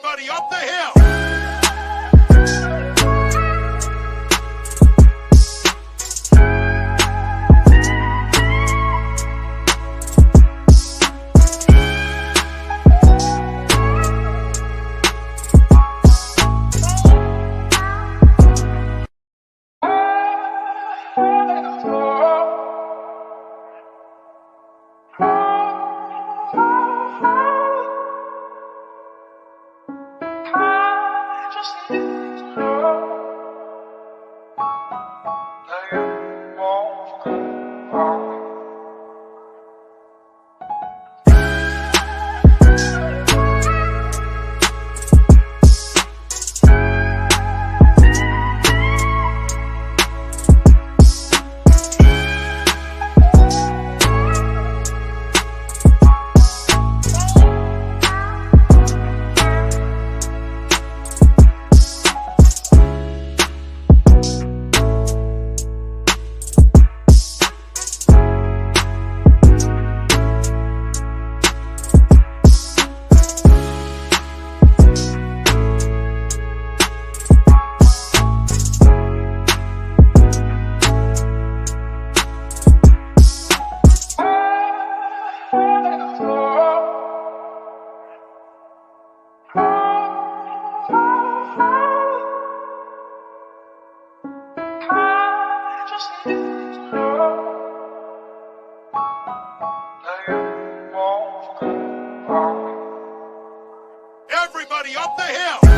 Everybody up the hill! Everybody up the hill!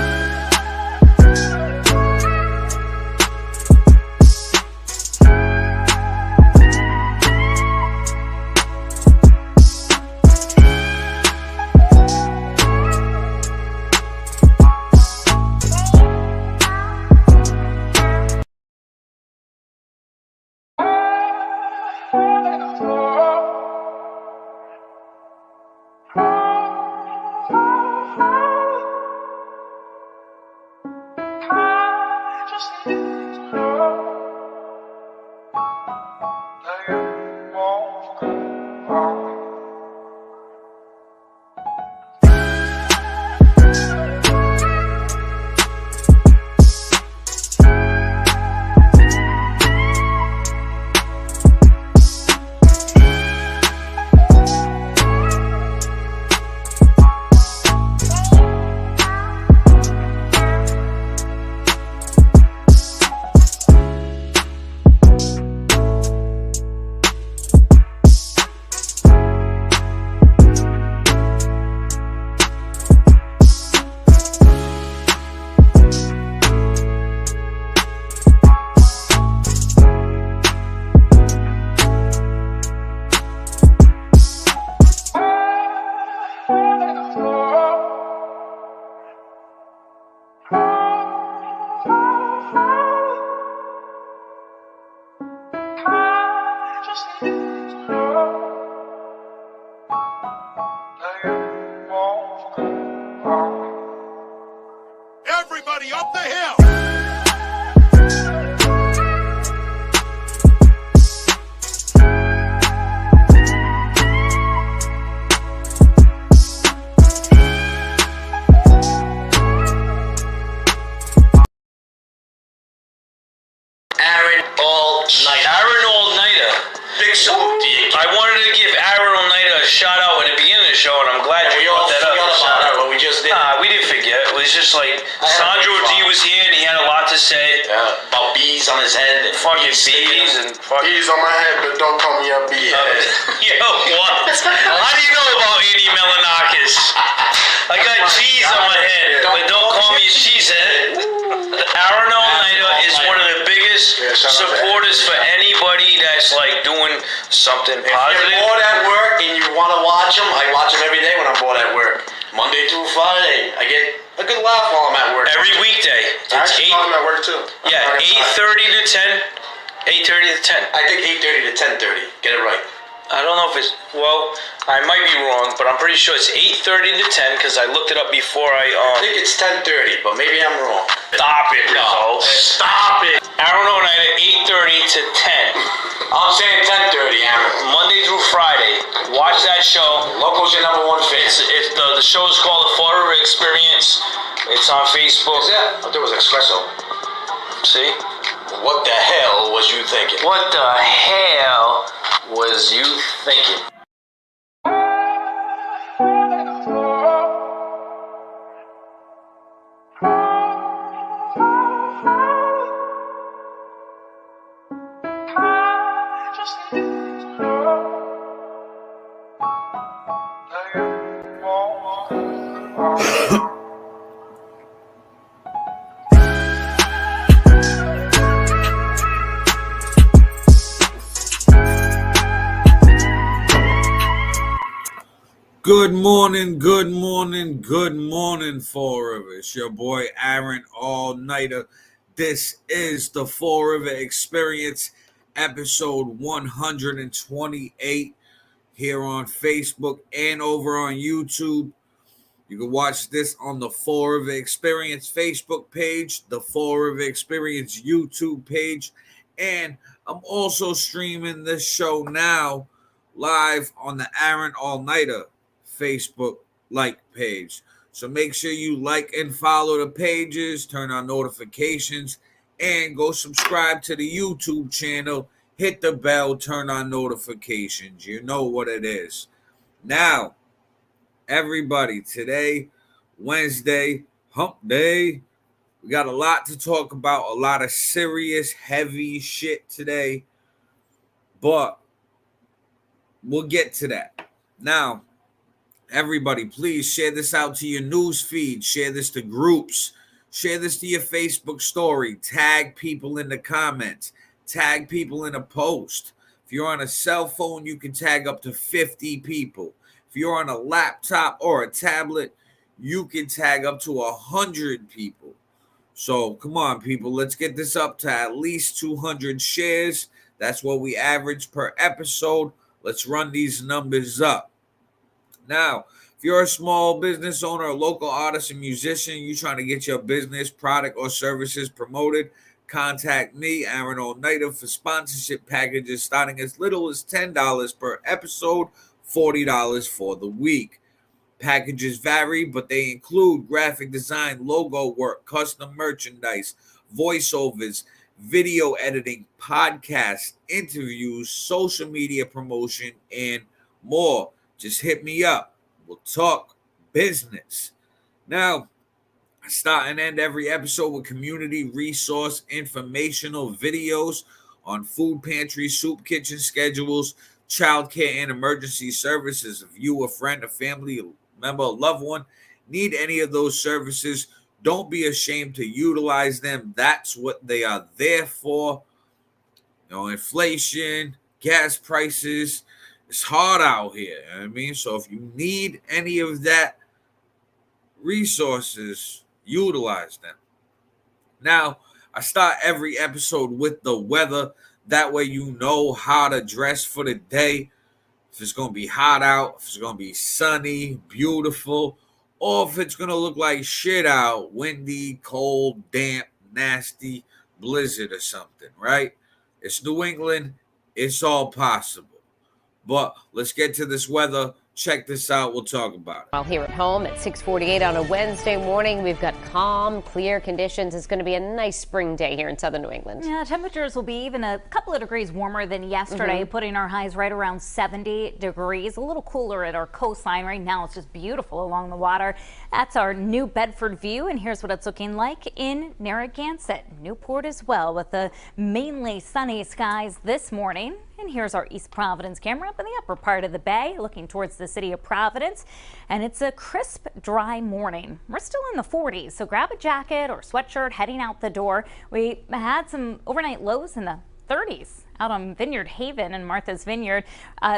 Aaron All-Nighter. Aaron All-Nighter. Big salute to you. I wanted to give Aaron All-Nighter a shout out at the beginning of the show, and I'm glad you brought that up. We all forgot about that, but we just did. Nah, we didn't forget. It was just like Sandro D was here, and he had a lot to say. About bees on his head. And fucking bees and fucking... Bees on my head, but don't call me a bee. Yo, what? How do you know about Andy Melanakis? I got cheese on my head, but don't call me a cheesehead. Aaron All-Nighter is one of the biggest supporters for anybody that's like doing something positive. If you're bored at work and you want to watch him, I watch him every day when I'm bored at work. Monday through Friday, I get a good laugh while I'm at work. Every weekday. I actually call him at work too. Yeah, 8:30 to 10. 8:30 to 10. I think 8:30 to 10:30. Get it right. I don't know if it's, well, I might be wrong, but I'm pretty sure it's 8:30 to 10 because I looked it up before I think it's 10:30, but maybe I'm wrong. Stop it, Rizzo. Stop it. Aaron All-Nighter, 8:30 to 10. I'm saying 10:30, Aaron. Monday through Friday. Watch that show. Loco's your number one fan. The show is called The Fall River Experience. It's on Facebook. Is that? I thought it was Espresso. See? What the hell was you thinking? What the hell was you thinking? Good morning, Fall River. It's your boy Aaron All-Nighter. This is the Fall River Experience, episode 128, here on Facebook and over on YouTube. You can watch this on the Fall River Experience Facebook page, the Fall River Experience YouTube page, and I'm also streaming this show now live on the Aaron All-Nighter Facebook like page. So make sure you like and follow the pages, turn on notifications, and go subscribe to the YouTube channel. Hit the bell, turn on notifications. You know what it is. Now, everybody, today, Wednesday, hump day. We got a lot to talk about, a lot of serious, heavy shit today. But we'll get to that. Now, everybody, please share this out to your news feed. Share this to groups. Share this to your Facebook story. Tag people in the comments. Tag people in a post. If you're on a cell phone, you can tag up to 50 people. If you're on a laptop or a tablet, you can tag up to 100 people. So come on, people. Let's get this up to at least 200 shares. That's what we average per episode. Let's run these numbers up. Now, if you're a small business owner, a local artist, and musician, you're trying to get your business, product, or services promoted, contact me, Aaron All-Nighter, for sponsorship packages starting as little as $10 per episode, $40 for the week. Packages vary, but they include graphic design, logo work, custom merchandise, voiceovers, video editing, podcasts, interviews, social media promotion, and more. Just hit me up. We'll talk business. Now, I start and end every episode with community resource informational videos on food pantry, soup kitchen schedules, childcare, and emergency services. If you, a friend, a family member, a loved one, need any of those services, don't be ashamed to utilize them. That's what they are there for. You know, inflation, gas prices, it's hard out here. You know what I mean? So if you need any of that resources, utilize them. Now, I start every episode with the weather. That way you know how to dress for the day. If it's going to be hot out, if it's going to be sunny, beautiful, or if it's going to look like shit out, windy, cold, damp, nasty, blizzard or something, right? It's New England. It's all possible. But let's get to this weather. Check this out. We'll talk about it. While here at home at 6:48 on a Wednesday morning, we've got calm, clear conditions. It's going to be a nice spring day here in southern New England. Yeah, temperatures will be even a couple of degrees warmer than yesterday, putting our highs right around 70 degrees. A little cooler at our coastline right now. It's just beautiful along the water. That's our New Bedford view, and here's what it's looking like in Narragansett, Newport as well, with the mainly sunny skies this morning. And here's our East Providence camera up in the upper part of the bay, looking towards the city of Providence. And it's a crisp, dry morning. We're still in the 40s, so grab a jacket or sweatshirt heading out the door. We had some overnight lows in the 30s out on Vineyard Haven and Martha's Vineyard.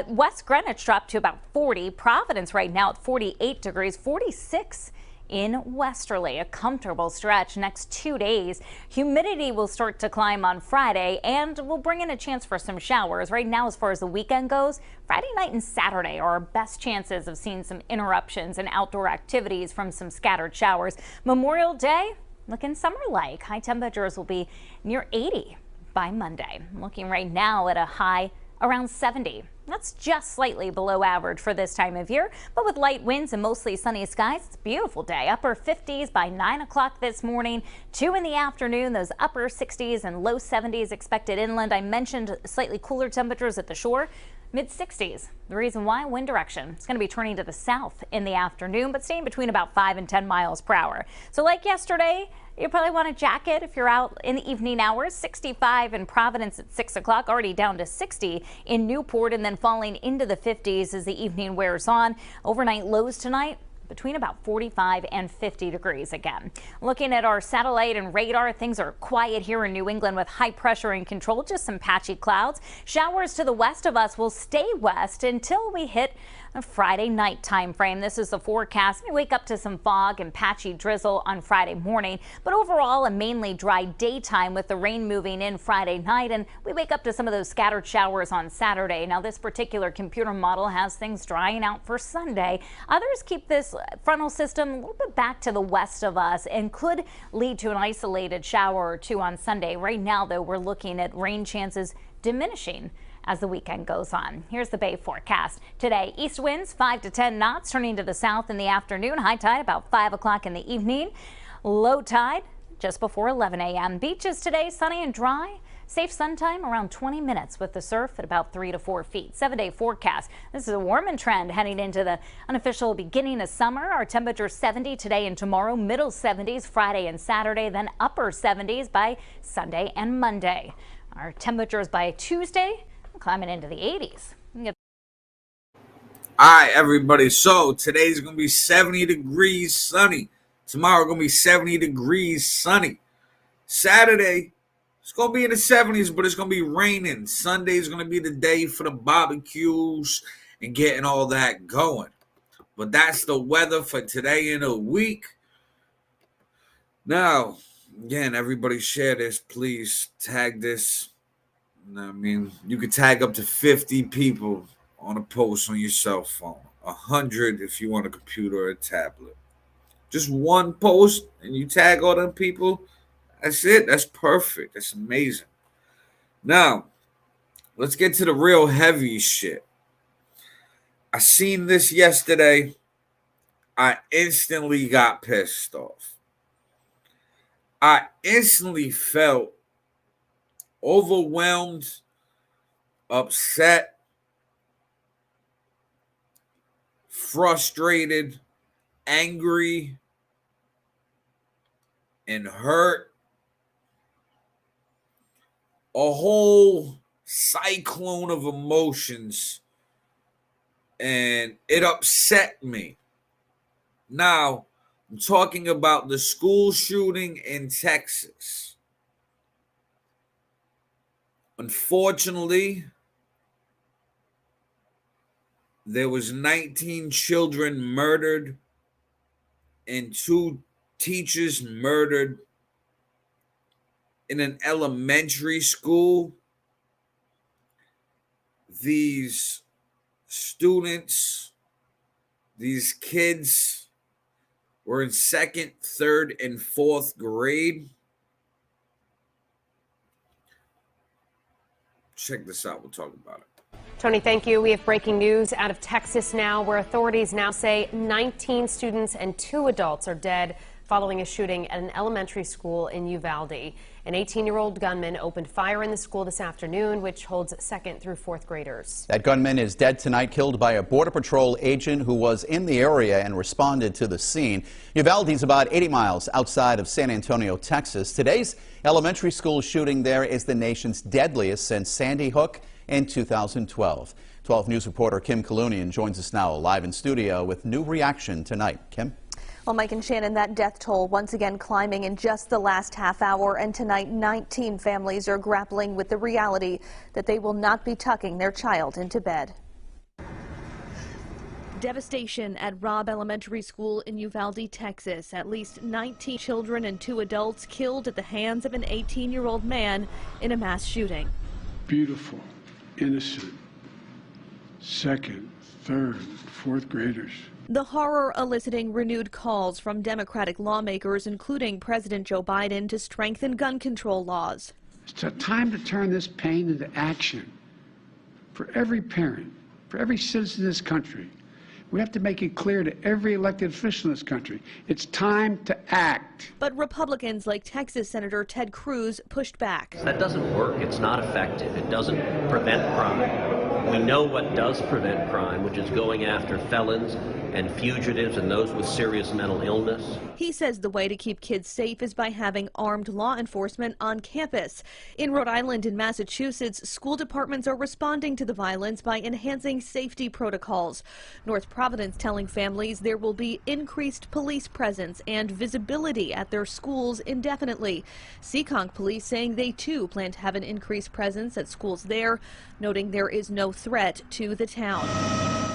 West Greenwich dropped to about 40. Providence right now at 48 degrees, 46 in Westerly. A comfortable stretch next 2 days. Humidity will start to climb on Friday and will bring in a chance for some showers. Right now, as far as the weekend goes, Friday night and Saturday are our best chances of seeing some interruptions and outdoor activities from some scattered showers. Memorial Day looking summer-like. High temperatures will be near 80 by Monday. Looking right now at a high around 70. That's just slightly below average for this time of year, but with light winds and mostly sunny skies, it's a beautiful day. Upper 50s by 9 o'clock this morning, 2 in the afternoon, those upper 60s and low 70s expected inland. I mentioned slightly cooler temperatures at the shore. Mid-60s. The reason why? Wind direction. It's going to be turning to the south in the afternoon, but staying between about 5 and 10 miles per hour. So like yesterday, you probably want a jacket if you're out in the evening hours. 65 in Providence at 6 o'clock, already down to 60 in Newport, and then falling into the 50s as the evening wears on. Overnight lows tonight between about 45 and 50 degrees again. Looking at our satellite and radar, things are quiet here in New England with high pressure in control, just some patchy clouds. Showers to the west of us will stay west until we hit a Friday night time frame. This is the forecast. We wake up to some fog and patchy drizzle on Friday morning, but overall a mainly dry daytime with the rain moving in Friday night, and we wake up to some of those scattered showers on Saturday. Now this particular computer model has things drying out for Sunday. Others keep this frontal system a little bit back to the west of us and could lead to an isolated shower or two on Sunday. Right now, though, we're looking at rain chances diminishing as the weekend goes on. Here's the Bay forecast. Today, east winds 5 to 10 knots, turning to the south in the afternoon. High tide about 5 o'clock in the evening. Low tide just before 11 a.m. Beaches today sunny and dry. Safe sun time around 20 minutes with the surf at about 3 to 4 feet. 7-day forecast. This is a warming trend heading into the unofficial beginning of summer. Our temperature 70 today and tomorrow, middle 70s Friday and Saturday, then upper 70s by Sunday and Monday. Our temperatures by Tuesday climbing into the 80s. All right, everybody. So today's going to be 70 degrees sunny. Tomorrow going to be 70 degrees sunny. Saturday, it's going to be in the 70s, but it's going to be raining. Sunday's going to be the day for the barbecues and getting all that going. But that's the weather for today and a week. Now, again, everybody share this. Please tag this. I mean, you can tag up to 50 people on a post on your cell phone. 100 if you want a computer or a tablet. Just one post and you tag all them people. That's it. That's perfect. That's amazing. Now, let's get to the real heavy shit. I seen this yesterday. I instantly got pissed off. I instantly felt overwhelmed, upset, frustrated, angry, and hurt. A whole cyclone of emotions, and it upset me. Now, I'm talking about the school shooting in Texas. Unfortunately, there was 19 children murdered and 2 teachers murdered in an elementary school. These students, these kids were in 2nd, 3rd, and 4th grade. Check this out. We'll talk about it. Tony, thank you. We have breaking news out of Texas now, where authorities now say 19 students and 2 adults are dead following a shooting at an elementary school in Uvalde. An 18-year-old gunman opened fire in the school this afternoon, which holds 2nd through 4th graders. That gunman is dead tonight, killed by a Border Patrol agent who was in the area and responded to the scene. Uvalde is about 80 miles outside of San Antonio, Texas. Today's elementary school shooting there is the nation's deadliest since Sandy Hook in 2012. 12 News reporter Kim Kalunian joins us now live in studio with new reaction tonight. Kim? Well, Mike and Shannon, that death toll once again climbing in just the last half hour, and tonight 19 families are grappling with the reality that they will not be tucking their child into bed. Devastation at Robb Elementary School in Uvalde, Texas. At least 19 children and 2 adults killed at the hands of an 18-year-old man in a mass shooting. Beautiful, innocent, 2nd, 3rd, 4th graders. The horror eliciting renewed calls from Democratic lawmakers, including President Joe Biden, to strengthen gun control laws. It's a time to turn this pain into action for every parent, for every citizen in this country. We have to make it clear to every elected official in this country, it's time to act. But Republicans like Texas Senator Ted Cruz pushed back. That doesn't work. It's not effective. It doesn't prevent crime. We know what does prevent crime, which is going after felons and fugitives and those with serious mental illness. He says the way to keep kids safe is by having armed law enforcement on campus. In Rhode Island and Massachusetts, school departments are responding to the violence by enhancing safety protocols. North Providence telling families there will be increased police presence and visibility at their schools indefinitely. Seekonk police saying they too plan to have an increased presence at schools there, noting there is no threat to the town.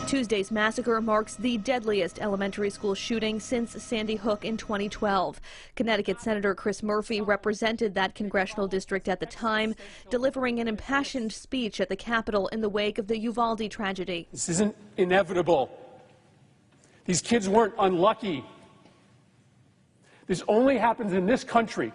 Tuesday's massacre marks the deadliest elementary school shooting since Sandy Hook in 2012. Connecticut Senator Chris Murphy represented that congressional district at the time, delivering an impassioned speech at the Capitol in the wake of the Uvalde tragedy. This isn't inevitable. These kids weren't unlucky. This only happens in this country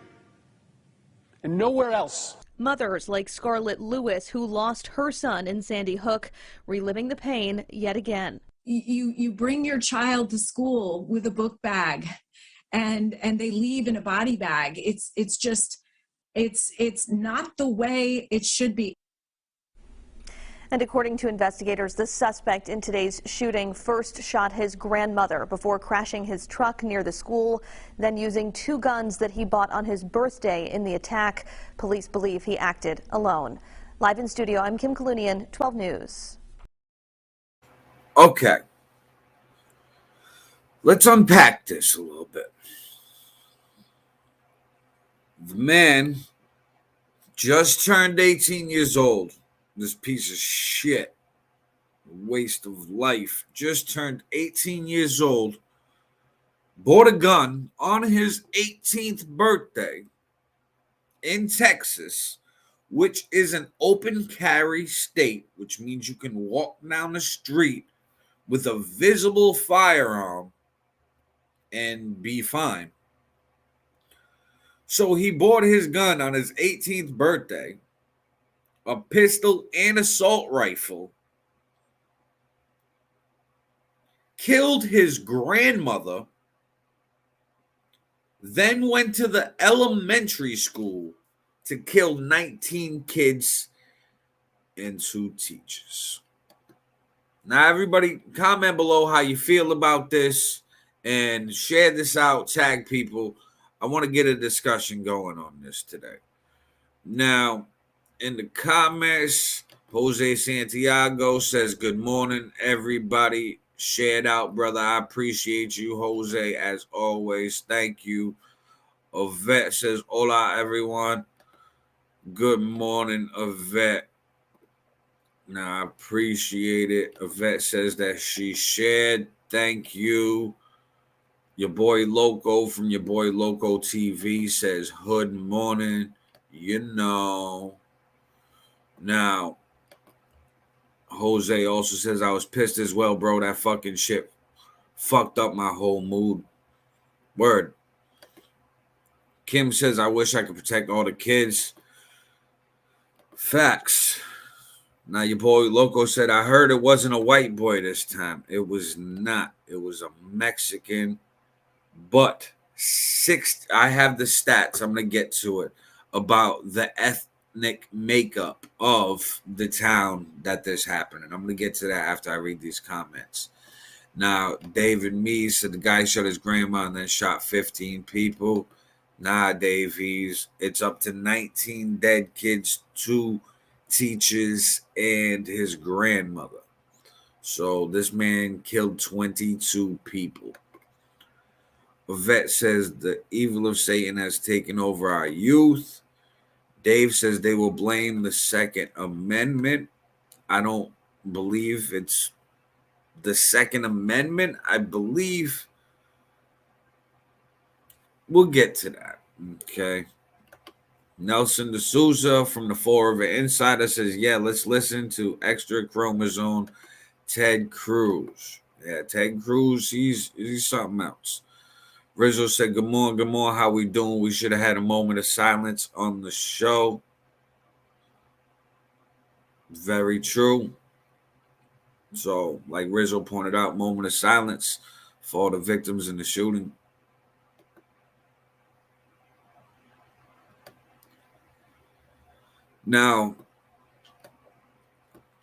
and nowhere else. Mothers like Scarlett Lewis, who lost her son in Sandy Hook, reliving the pain yet again. You bring your child to school with a book bag and they leave in a body bag. It's not the way it should be. And according to investigators, the suspect in today's shooting first shot his grandmother before crashing his truck near the school, then using 2 guns that he bought on his birthday in the attack. Police believe he acted alone. Live in studio, I'm Kim Kalunian, 12 News. Okay. Let's unpack this a little bit. The man just turned 18 years old. This piece of shit, waste of life, just turned 18 years old, bought a gun on his 18th birthday in Texas, which is an open carry state, which means you can walk down the street with a visible firearm and be fine. So he bought his gun on his 18th birthday, a pistol and assault rifle, killed his grandmother, then went to the elementary school to kill 19 kids and 2 teachers. Now, everybody, comment below how you feel about this and share this out, tag people. I want to get a discussion going on this today. Now, in the comments, Jose Santiago says, good morning, everybody. Shared out, brother. I appreciate you, Jose, as always. Thank you. Yvette says, hola, everyone. Good morning, Yvette. Now, I appreciate it. Yvette says that she shared. Thank you. Your boy Loco from your boy Loco TV says, good morning. You know. Now, Jose also says, I was pissed as well, bro. That fucking shit fucked up my whole mood. Word. Kim says, I wish I could protect all the kids. Facts. Now, your boy Loco said, I heard it wasn't a white boy this time. It was not. It was a Mexican. But I have the stats. I'm going to get to it about the ethnic makeup of the town that this happened. And I'm going to get to that after I read these comments. Now, David Meade said the guy shot his grandma and then shot 15 people. Nah, Davies, it's up to 19 dead kids, 2 teachers, and his grandmother. So this man killed 22 people. A vet says the evil of Satan has taken over our youth. Dave says they will blame the Second Amendment. I don't believe it's the Second Amendment. I believe we'll get to that. Okay. Nelson D'Souza from the Fall River Insider says, yeah, let's listen to Extra Chromosome Ted Cruz. Yeah, Ted Cruz, he's something else. Rizzo said, good morning, how we doing? We should have had a moment of silence on the show. Very true. So, like Rizzo pointed out, moment of silence for all the victims in the shooting. Now,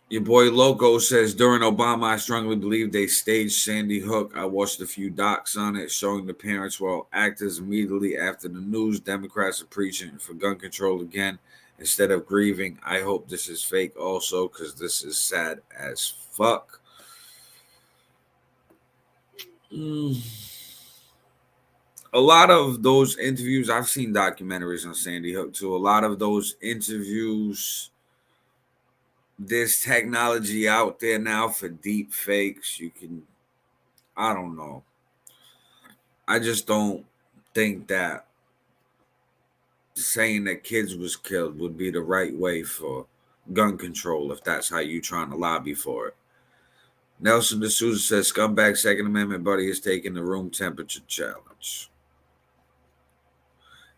your boy Loco says, during Obama, I strongly believe they staged Sandy Hook. I watched a few docs on it showing the parents were all actors immediately after the news. Democrats are preaching for gun control again instead of grieving. I hope this is fake also because this is sad as fuck. A lot of those interviews, I've seen documentaries on Sandy Hook too. A lot of those interviews, there's technology out there now for deep fakes. You can, I don't know. I just don't think that saying that kids was killed would be the right way for gun control if that's how you trying to lobby for it. Nelson D'Souza says, scumbag Second Amendment buddy is taking the room temperature challenge.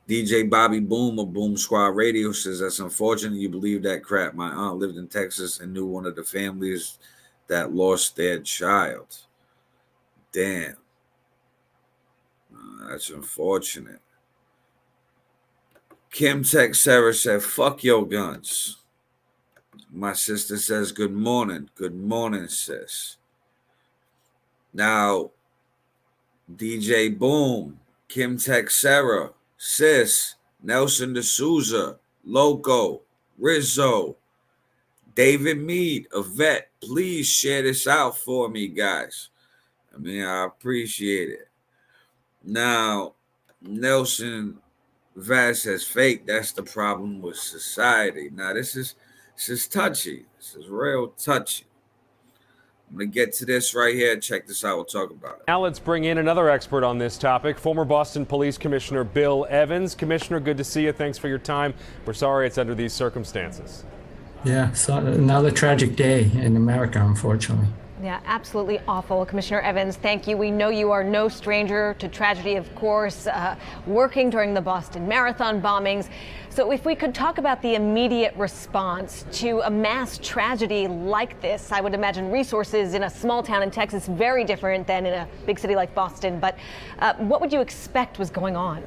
DJ Bobby Boom of Boom Squad Radio says, that's unfortunate you believe that crap. My aunt lived in Texas and knew one of the families that lost their child. Damn. That's unfortunate. Kim Tech Sarah said, fuck your guns. My sister says, good morning. Good morning, sis. Now, DJ Boom, Kim Tech Sarah, Sis, Nelson D'Souza, Loco, Rizzo, David Meade, a vet, please share this out for me, guys. I mean, I appreciate it. Now, Nelson Vaz says fake. That's the problem with society. Now, this is touchy. This is real touchy. I'm going to get to this right here. Check this out. We'll talk about it. Now let's bring in another expert on this topic, former Boston Police Commissioner Bill Evans. Commissioner, good to see you. Thanks for your time. We're sorry it's under these circumstances. Yeah, so another tragic day in America, unfortunately. Yeah, absolutely awful. Commissioner Evans, thank you. We know you are no stranger to tragedy, of course, working during the Boston Marathon bombings. So if we could talk about the immediate response to a mass tragedy like this, I would imagine resources in a small town in Texas very different than in a big city like Boston. But what would you expect was going on?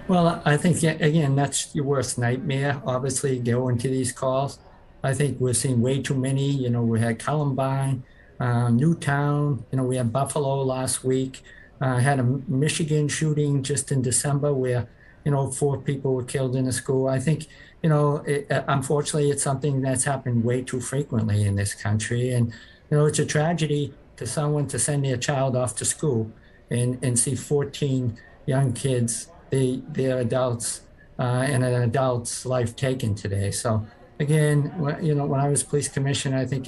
Well, I think, again, that's your worst nightmare, obviously, going to these calls. I think we're seeing way too many. You know, we had Columbine, Newtown, you know, we had Buffalo last week, had a Michigan shooting just in December where, you know, 4 people were killed in a school. I think, you know, unfortunately, it's something that's happened way too frequently in this country. And, you know, it's a tragedy to someone to send their child off to school and see 14 young kids, they're adults, and an adult's life taken today. So, again, you know, when I was police commissioner, I think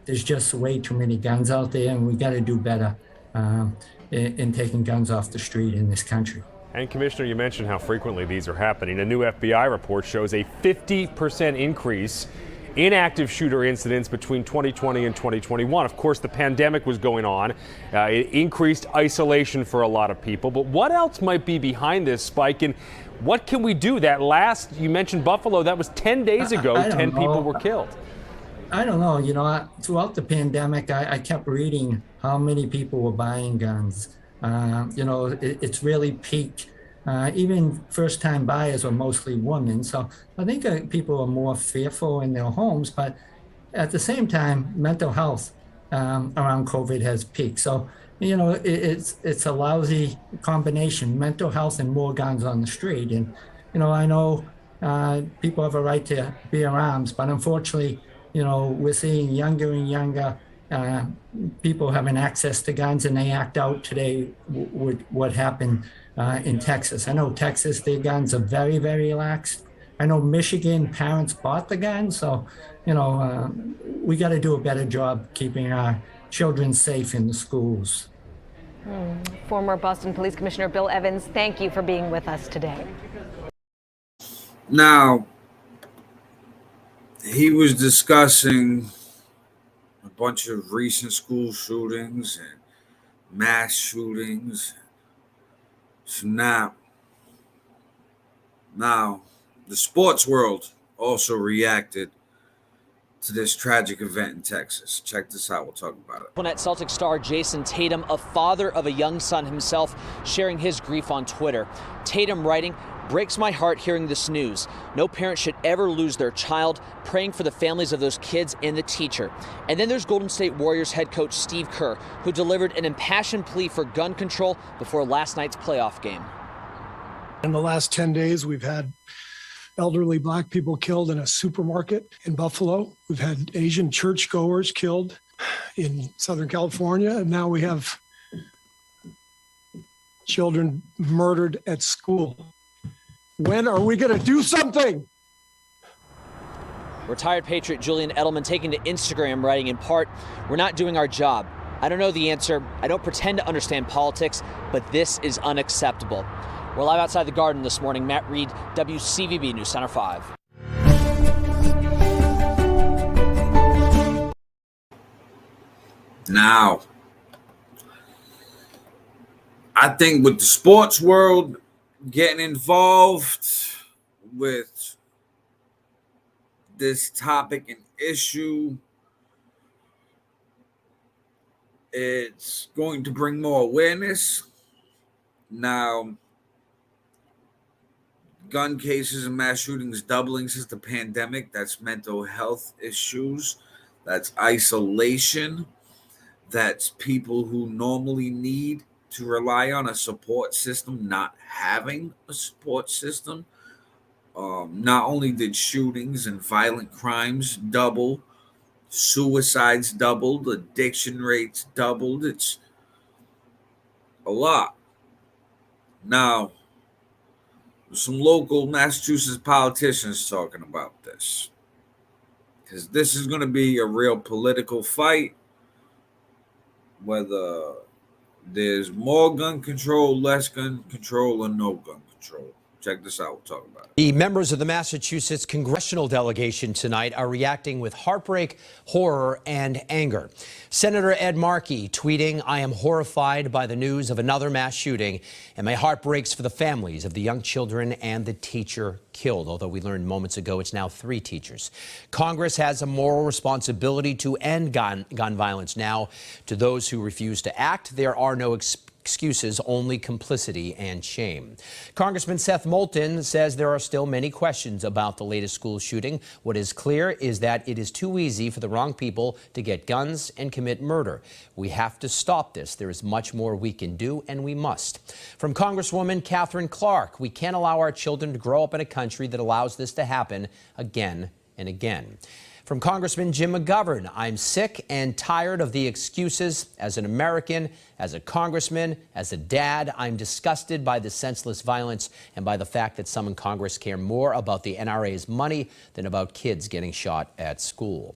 there's just way too many guns out there, and we got to do better in taking guns off the street in this country. And Commissioner, you mentioned how frequently these are happening. A new FBI report shows a 50% increase in active shooter incidents between 2020 and 2021. Of course, the pandemic was going on. It increased isolation for a lot of people. But what else might be behind this spike? And what can we do? That last, you mentioned Buffalo, that was 10 days ago, 10 people were killed. I don't know. Throughout the pandemic, I kept reading how many people were buying guns. It's really peaked. Even first-time buyers are mostly women. So I think people are more fearful in their homes. But at the same time, mental health around COVID has peaked. So, it's a lousy combination, mental health and more guns on the street. And, I know people have a right to bear arms, but unfortunately, we're seeing younger and younger people having access to guns, and they act out today with what happened in Texas. I know Texas, their guns are very, very lax. I know Michigan parents bought the guns, so we got to do a better job keeping our children safe in the schools. Former Boston Police Commissioner Bill Evans, thank you for being with us today. Now, he was discussing a bunch of recent school shootings and mass shootings. So now, the sports world also reacted to this tragic event in Texas. Check this out. We'll talk about it. Gwinnett Celtic star Jason Tatum, a father of a young son himself, sharing his grief on Twitter. Tatum writing, "Breaks my heart hearing this news. No parent should ever lose their child. Praying for the families of those kids and the teacher." And then there's Golden State Warriors head coach Steve Kerr, who delivered an impassioned plea for gun control before last night's playoff game. In the last 10 days, we've had elderly Black people killed in a supermarket in Buffalo. We've had Asian churchgoers killed in Southern California. And now we have children murdered at school. When are we going to do something? Retired Patriot Julian Edelman taking to Instagram, writing in part, "We're not doing our job. I don't know the answer. I don't pretend to understand politics, but this is unacceptable." We're live outside the Garden this morning. Matt Reed, WCVB News Center 5. Now, I think with the sports world getting involved with this topic and issue, it's going to bring more awareness. Now, gun cases and mass shootings doubling since the pandemic. That's mental health issues. That's isolation. That's people who normally need to rely on a support system not having a support system. Not only did shootings and violent crimes double, suicides doubled, addiction rates doubled. It's a lot. Now, some local Massachusetts politicians talking about this, because this is going to be a real political fight, whether there's more gun control, less gun control, or no gun control. Check this out. We'll talk about it. The members of the Massachusetts congressional delegation tonight are reacting with heartbreak, horror, and anger. Senator Ed Markey tweeting, "I am horrified by the news of another mass shooting, and my heart breaks for the families of the young children and the teacher killed." Although we learned moments ago it's now 3 teachers. Congress has a moral responsibility to end gun violence now. To those who refuse to act, there are no excuses, only complicity and shame. Congressman Seth Moulton says there are still many questions about the latest school shooting. What is clear is that it is too easy for the wrong people to get guns and commit murder. We have to stop this. There is much more we can do, and we must. From Congresswoman Catherine Clark, we can't allow our children to grow up in a country that allows this to happen again and again. From Congressman Jim McGovern, I'm sick and tired of the excuses. As an American, as a congressman, as a dad, I'm disgusted by the senseless violence and by the fact that some in Congress care more about the NRA's money than about kids getting shot at school.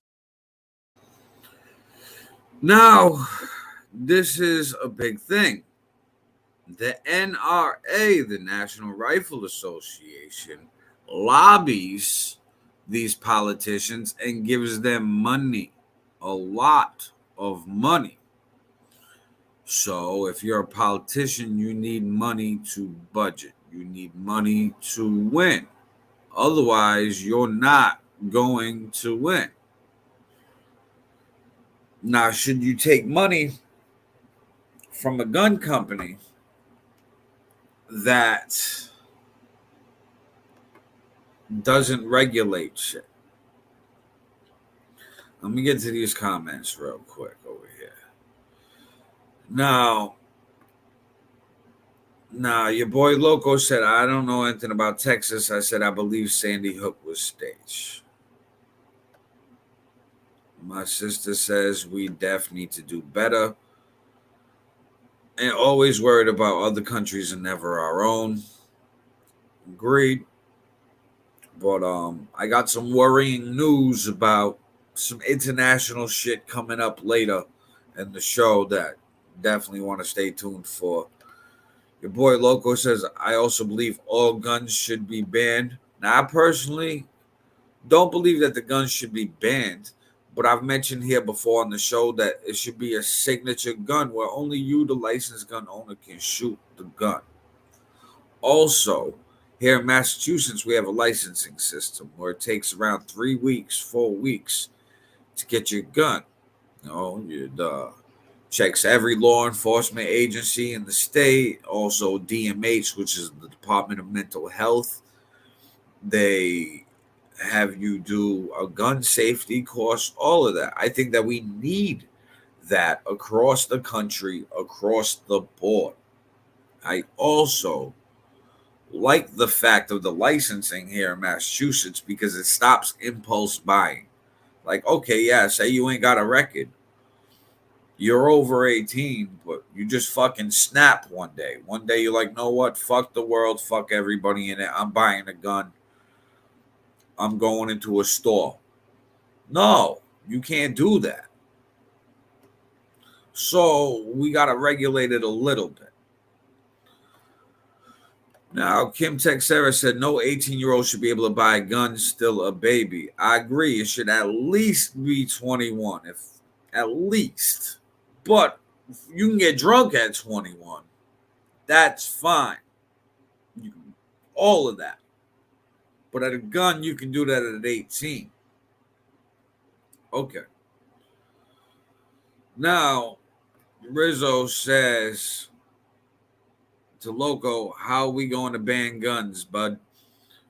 Now, this is a big thing. The NRA, the National Rifle Association, lobbies these politicians and gives them money, a lot of money. So if you're a politician, you need money to budget. You need money to win. Otherwise, you're not going to win. Now, should you take money from a gun company that doesn't regulate shit? Let me get to these comments real quick over here. Now, your boy Loco said, I don't know anything about Texas. I said, I believe Sandy Hook was staged. My sister says, we definitely need to do better. And always worried about other countries and never our own. Agreed. But I got some worrying news about some international shit coming up later in the show that definitely want to stay tuned for. Your boy Loco says, I also believe all guns should be banned. Now, I personally don't believe that the guns should be banned, but I've mentioned here before on the show that it should be a signature gun where only you, the licensed gun owner, can shoot the gun. Also, here in Massachusetts, we have a licensing system where it takes around 3 weeks, 4 weeks to get your gun. You know, it checks every law enforcement agency in the state, also DMH, which is the Department of Mental Health. They have you do a gun safety course, all of that. I think that we need that across the country, across the board. I also like the fact of the licensing here in Massachusetts because it stops impulse buying. Like, okay, yeah, say you ain't got a record. You're over 18, but you just fucking snap one day. One day you're like, know what? Fuck the world. Fuck everybody in it. I'm buying a gun. I'm going into a store. No, you can't do that. So we got to regulate it a little bit. Now, Kim Texera said no 18-year-old should be able to buy a gun, still a baby. I agree. It should at least be 21, if at least. But you can get drunk at 21. That's fine. All of that. But at a gun, you can do that at 18. Okay. Now, Rizzo says to Loco, how are we going to ban guns, bud?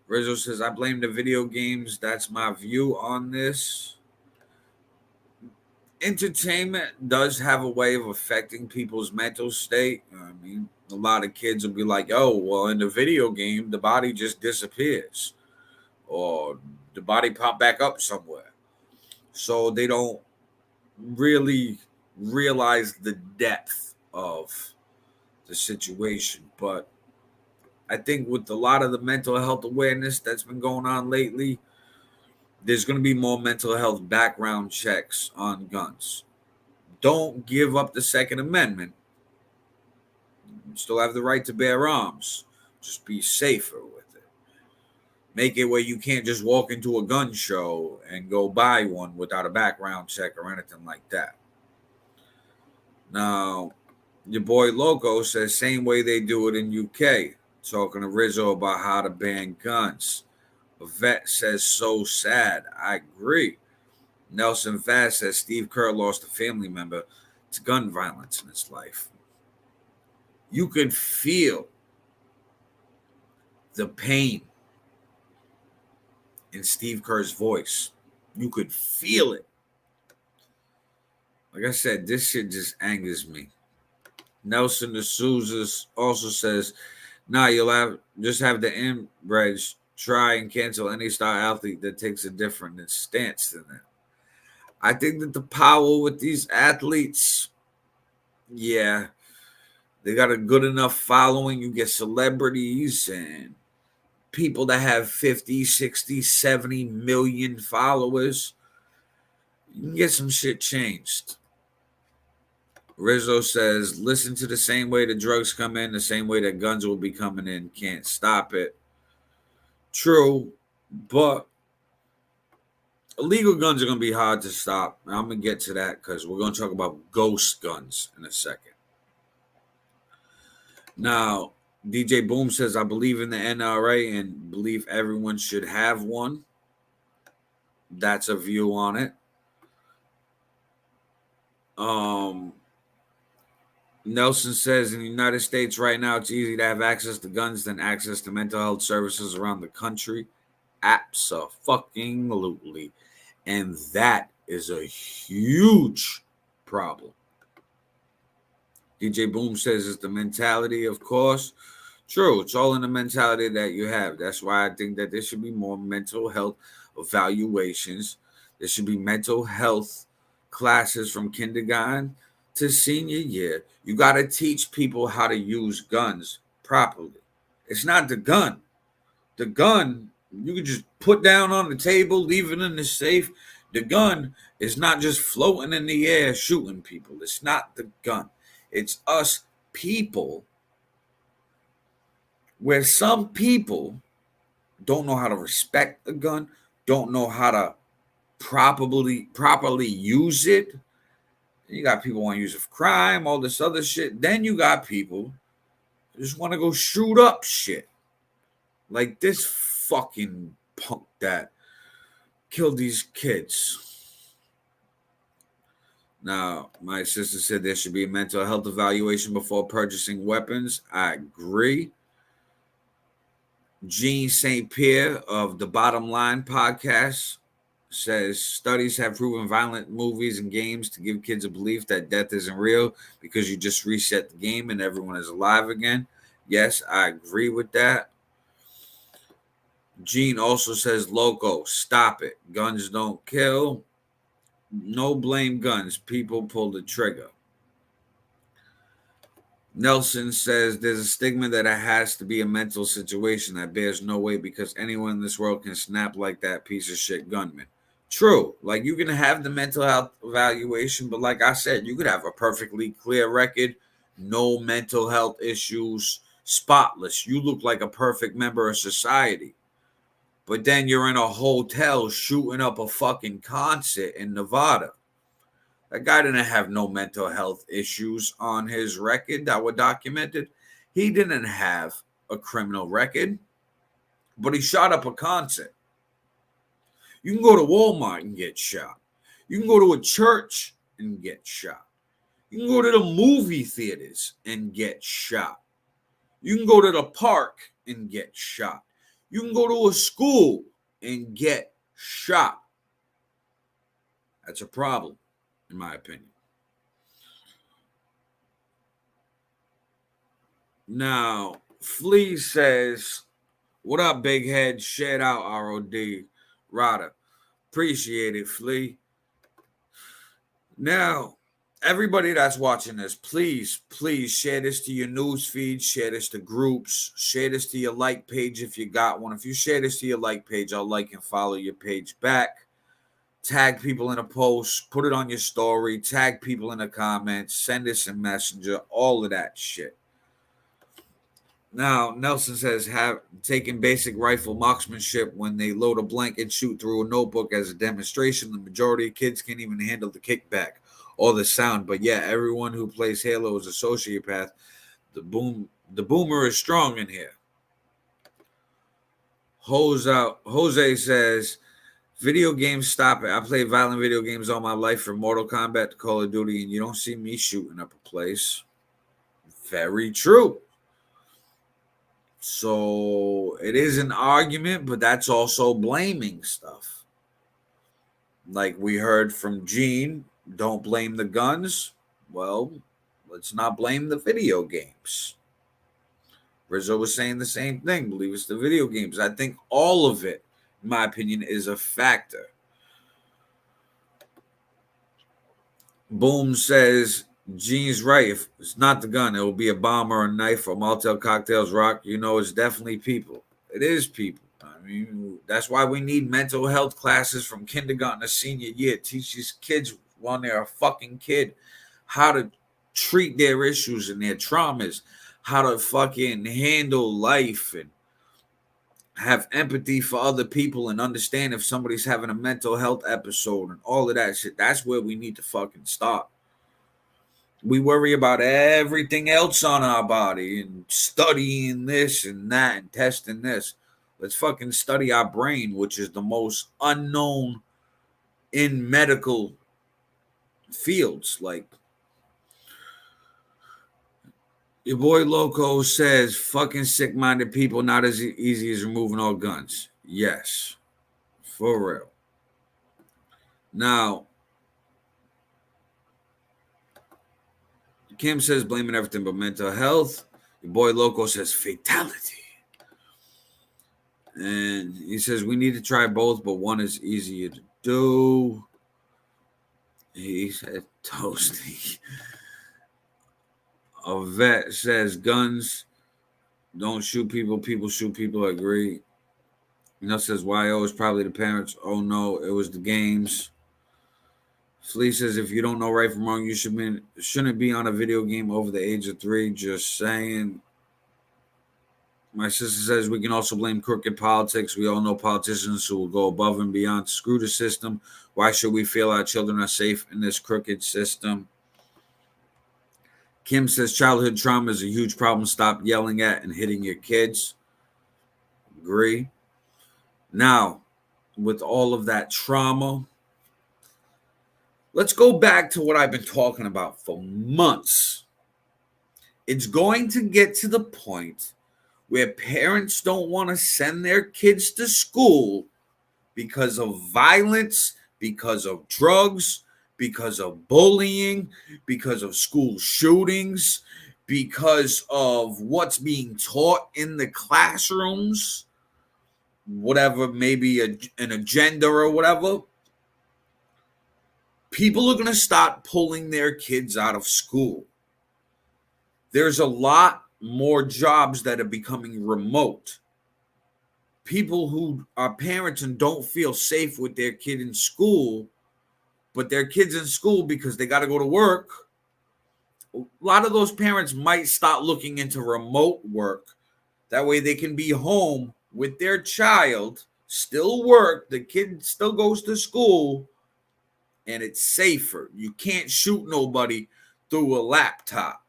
Rizzo says, I blame the video games. That's my view on this. Entertainment does have a way of affecting people's mental state. I mean, a lot of kids will be like, oh, well, in the video game, the body just disappears. Or the body pop back up somewhere. So they don't really realize the depth of the situation. But I think with a lot of the mental health awareness that's been going on lately, there's going to be more mental health background checks on guns. Don't give up the Second Amendment. You still have the right to bear arms. Just be safer with it. Make it where you can't just walk into a gun show and go buy one without a background check or anything like that. Now, your boy Loco says same way they do it in UK. Talking to Rizzo about how to ban guns. A vet says so sad. I agree. Nelson Vaz says Steve Kerr lost a family member to gun violence in his life. You could feel the pain in Steve Kerr's voice. You could feel it. Like I said, this shit just angers me. Nelson D'Souza also says, you'll just have the inbred try and cancel any star athlete that takes a different stance than that. I think that the power with these athletes, yeah, they got a good enough following. You get celebrities and people that have 50, 60, 70 million followers. You can get some shit changed. Rizzo says, listen to the same way the drugs come in, the same way that guns will be coming in. Can't stop it. True, but illegal guns are going to be hard to stop. I'm going to get to that because we're going to talk about ghost guns in a second. Now, DJ Boom says, I believe in the NRA and believe everyone should have one. That's a view on it. Nelson says in the United States right now, it's easy to have access to guns than access to mental health services around the country. Abso-fucking-lutely. And that is a huge problem. DJ Boom says it's the mentality, of course. True, it's all in the mentality that you have. That's why I think that there should be more mental health evaluations. There should be mental health classes from kindergarten to senior year. You got to teach people how to use guns properly. It's not the gun. The gun, you can just put down on the table, leave it in the safe. The gun is not just floating in the air shooting people. It's not the gun. It's us people, where some people don't know how to respect the gun, don't know how to properly use it. You got people want to use it for crime, all this other shit. Then you got people who just want to go shoot up shit. Like this fucking punk that killed these kids. Now, my sister said there should be a mental health evaluation before purchasing weapons. I agree. Jean St. Pierre of the Bottom Line podcast says studies have proven violent movies and games to give kids a belief that death isn't real because you just reset the game and everyone is alive again. Yes, I agree with that. Gene also says, Loco, stop it. Guns don't kill. No blame guns. People pull the trigger. Nelson says there's a stigma that it has to be a mental situation that bears no weight because anyone in this world can snap like that piece of shit gunman. True. Like, you can have the mental health evaluation, but like I said, you could have a perfectly clear record, no mental health issues, spotless. You look like a perfect member of society. But then you're in a hotel shooting up a fucking concert in Nevada. That guy didn't have no mental health issues on his record that were documented. He didn't have a criminal record, but he shot up a concert. You can go to Walmart and get shot. You can go to a church and get shot. You can go to the movie theaters and get shot. You can go to the park and get shot. You can go to a school and get shot. That's a problem, in my opinion. Now, Flea says, what up, big head? Shout out, ROD. Rada. Appreciate it, Flea. Now, everybody that's watching this, please share this to your news feed, share this to groups, share this to your like page if you got one. If you share this to your like page, I'll like and follow your page back. Tag people in a post, put it on your story, tag people in the comments, send us a messenger, all of that shit. Now, Nelson says, have taken basic rifle marksmanship when they load a blank and shoot through a notebook as a demonstration. The majority of kids can't even handle the kickback or the sound. But yeah, everyone who plays Halo is a sociopath. The boomer is strong in here. Jose says, video games, stop it. I played violent video games all my life, from Mortal Kombat to Call of Duty, and you don't see me shooting up a place. Very true. So it is an argument, but that's also blaming stuff. Like we heard from Gene, don't blame the guns. Well, let's not blame the video games. Rizzo was saying the same thing. Believe it's the video games. I think all of it, in my opinion, is a factor. Boom says, Gene's right. If it's not the gun, it will be a bomb or a knife or Molotov cocktails, rock. You know, it's definitely people. It is people. I mean, that's why we need mental health classes from kindergarten to senior year. Teach these kids when they're a fucking kid how to treat their issues and their traumas, how to fucking handle life and have empathy for other people and understand if somebody's having a mental health episode and all of that shit. That's where we need to fucking stop. We worry about everything else on our body and studying this and that and testing this. Let's fucking study our brain, which is the most unknown in medical fields. Like, your boy Loco says, fucking sick-minded people not as easy as removing all guns. Yes, for real. Now, Kim says blaming everything but mental health. Your boy Loco says fatality. And he says we need to try both, but one is easier to do. He said toasty. A vet says guns don't shoot people, people shoot people. I agree. Says YO is probably the parents. Oh no, it was the games. Flea says if you don't know right from wrong, you shouldn't be on a video game over the age of 3. Just saying. My sister says we can also blame crooked politics. We all know politicians who will go above and beyond to screw the system. Why should we feel our children are safe in this crooked system? Kim says childhood trauma is a huge problem. Stop yelling at and hitting your kids. Agree. Now, with all of that trauma, let's go back to what I've been talking about for months. It's going to get to the point where parents don't want to send their kids to school because of violence, because of drugs, because of bullying, because of school shootings, because of what's being taught in the classrooms, whatever, maybe an agenda or whatever. People are going to start pulling their kids out of school. There's a lot more jobs that are becoming remote. People who are parents and don't feel safe with their kid in school, but their kids in school because they got to go to work. A lot of those parents might start looking into remote work. That way they can be home with their child, still work, the kid still goes to school, and it's safer. You can't shoot nobody through a laptop.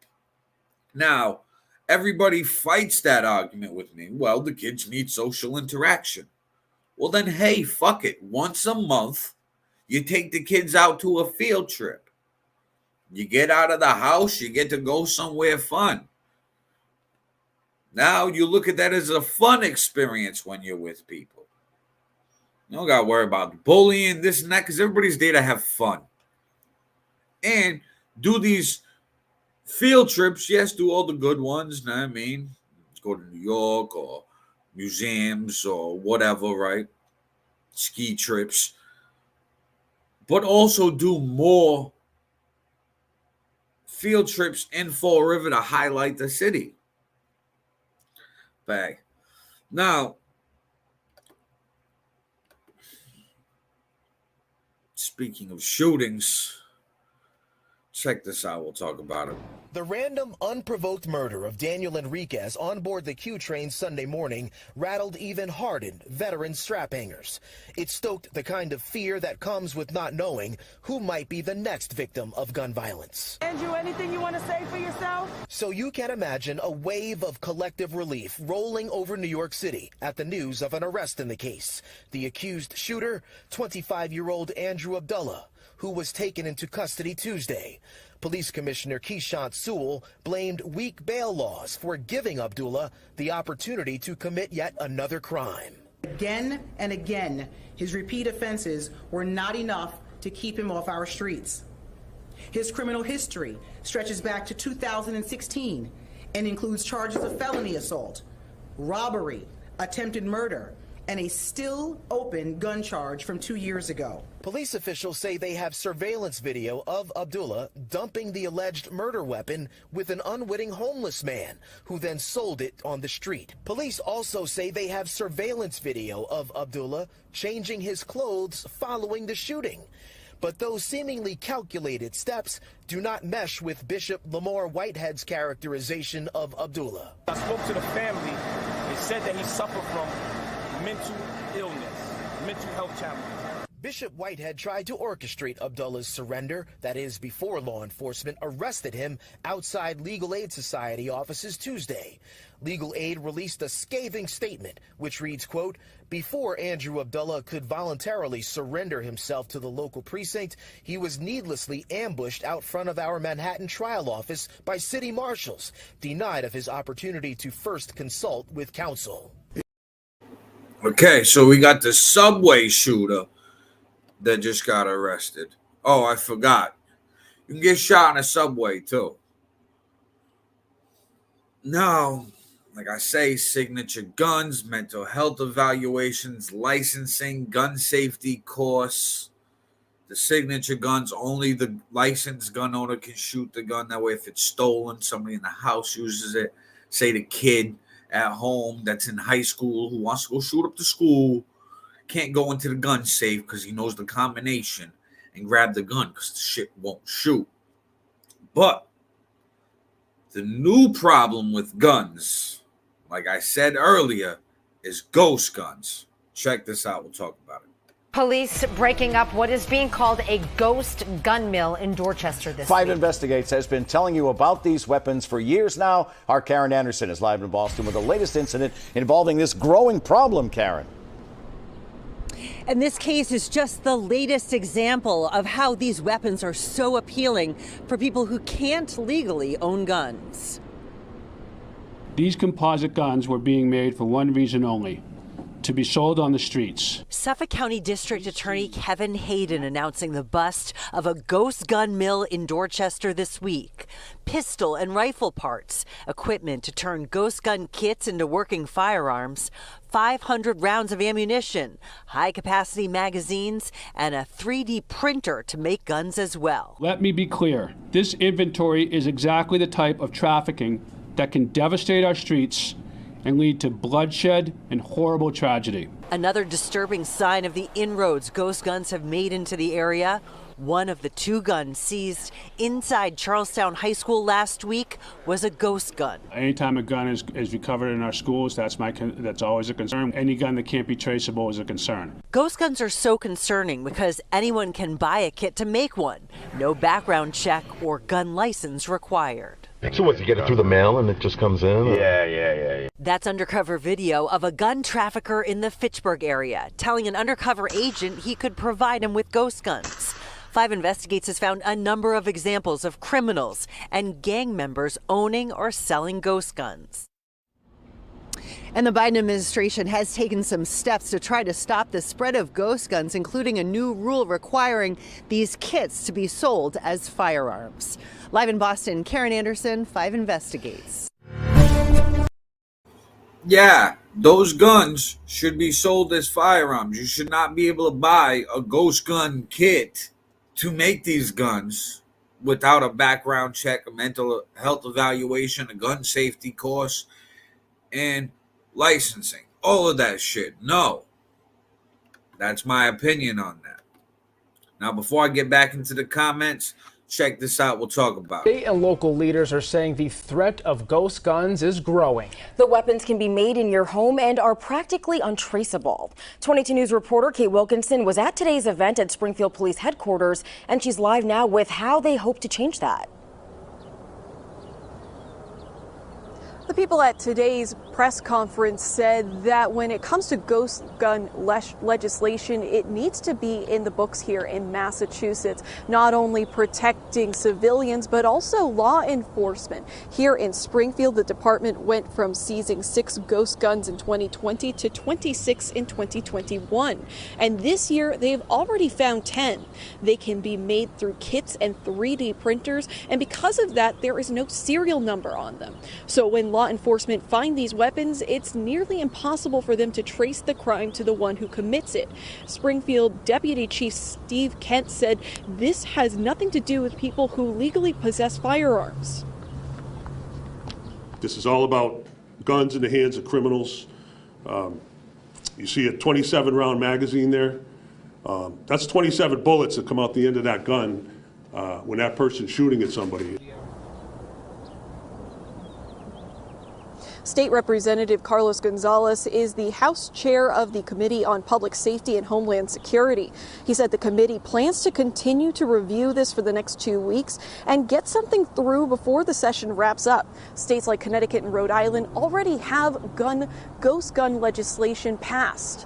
Now, everybody fights that argument with me. Well, the kids need social interaction. Well, then, hey, fuck it. Once a month, you take the kids out to a field trip. You get out of the house, you get to go somewhere fun. Now you look at that as a fun experience when you're with people. You don't got to worry about bullying, this and that, because everybody's there to have fun. And do these field trips, yes, do all the good ones. Know what I mean, let's go to New York or museums or whatever, right? Ski trips. But also do more field trips in Fall River to highlight the city. Bag. Now, speaking of shootings, check this out. We'll talk about it. The random, unprovoked murder of Daniel Enriquez on board the Q train Sunday morning rattled even hardened veteran strap hangers. It stoked the kind of fear that comes with not knowing who might be the next victim of gun violence. Andrew, anything you want to say for yourself? So you can imagine a wave of collective relief rolling over New York City at the news of an arrest in the case. The accused shooter, 25-year-old Andrew Abdullah, who was taken into custody Tuesday. Police Commissioner Keishant Sewell blamed weak bail laws for giving Abdullah the opportunity to commit yet another crime. Again and again, his repeat offenses were not enough to keep him off our streets. His criminal history stretches back to 2016 and includes charges of felony assault, robbery, attempted murder, and a still open gun charge from 2 years ago. Police officials say they have surveillance video of Abdullah dumping the alleged murder weapon with an unwitting homeless man who then sold it on the street. Police also say they have surveillance video of Abdullah changing his clothes following the shooting. But those seemingly calculated steps do not mesh with Bishop Lamar Whitehead's characterization of Abdullah. I spoke to the family. They said that he suffered from mental illness, mental health challenges. Bishop Whitehead tried to orchestrate Abdullah's surrender, that is, before law enforcement arrested him outside Legal Aid Society offices Tuesday. Legal Aid released a scathing statement, which reads, quote, "Before Andrew Abdullah could voluntarily surrender himself to the local precinct, he was needlessly ambushed out front of our Manhattan trial office by city marshals, denied of his opportunity to first consult with counsel." Okay, so we got the subway shooter that just got arrested. Oh, I forgot. You can get shot in a subway, too. Now, like I say, signature guns, mental health evaluations, licensing, gun safety course. The signature guns, only the licensed gun owner can shoot the gun. That way, if it's stolen, somebody in the house uses it. Say the kid at home that's in high school who wants to go shoot up the school can't go into the gun safe because he knows the combination and grab the gun because the shit won't shoot. But the new problem with guns, like I said earlier, is ghost guns. Check this out. We'll talk about it. Police breaking up what is being called a ghost gun mill in Dorchester this week. 5 Investigates has been telling you about these weapons for years now. Our Karen Anderson is live in Boston with the latest incident involving this growing problem, Karen. And this case is just the latest example of how these weapons are so appealing for people who can't legally own guns. These composite guns were being made for one reason only: to be sold on the streets. Suffolk County District Attorney Kevin Hayden announcing the bust of a ghost gun mill in Dorchester this week. Pistol and rifle parts, equipment to turn ghost gun kits into working firearms, 500 rounds of ammunition, high-capacity magazines, and a 3D printer to make guns as well. Let me be clear. This inventory is exactly the type of trafficking that can devastate our streets and lead to bloodshed and horrible tragedy. Another disturbing sign of the inroads ghost guns have made into the area. One of the 2 guns seized inside Charlestown High School last week was a ghost gun. Anytime a gun is recovered in our schools, that's always a concern. Any gun that can't be traceable is a concern. Ghost guns are so concerning because anyone can buy a kit to make one. No background check or gun license required. So what, you get it through the mail and it just comes in? Yeah. That's undercover video of a gun trafficker in the Fitchburg area telling an undercover agent he could provide him with ghost guns. 5 Investigates has found a number of examples of criminals and gang members owning or selling ghost guns. And the Biden administration has taken some steps to try to stop the spread of ghost guns, including a new rule requiring these kits to be sold as firearms. Live in Boston, Karen Anderson, 5 Investigates. Yeah, those guns should be sold as firearms. You should not be able to buy a ghost gun kit to make these guns without a background check, a mental health evaluation, a gun safety course, and licensing. All of that shit. No. That's my opinion on that. Now, before I get back into the comments, check this out. We'll talk about it. State and local leaders are saying the threat of ghost guns is growing. The weapons can be made in your home and are practically untraceable. 22 News reporter Kate Wilkinson was at today's event at Springfield Police Headquarters, and she's live now with how they hope to change that. The people at today's press conference said that when it comes to ghost gun legislation, it needs to be in the books here in Massachusetts, not only protecting civilians, but also law enforcement. Here in Springfield, the department went from seizing 6 ghost guns in 2020 to 26 in 2021. And this year, they've already found 10. They can be made through kits and 3D printers. And because of that, there is no serial number on them. So when law enforcement find these weapons, it's nearly impossible for them to trace the crime to the one who commits it. Springfield Deputy Chief Steve Kent said this has nothing to do with people who legally possess firearms. This is all about guns in the hands of criminals. You see a 27-round magazine there. That's 27 bullets that come out the end of that gun when that person's shooting at somebody. State Representative Carlos Gonzalez is the House chair of the Committee on Public Safety and Homeland Security. He said the committee plans to continue to review this for the next 2 weeks and get something through before the session wraps up. States like Connecticut and Rhode Island already have ghost gun legislation passed.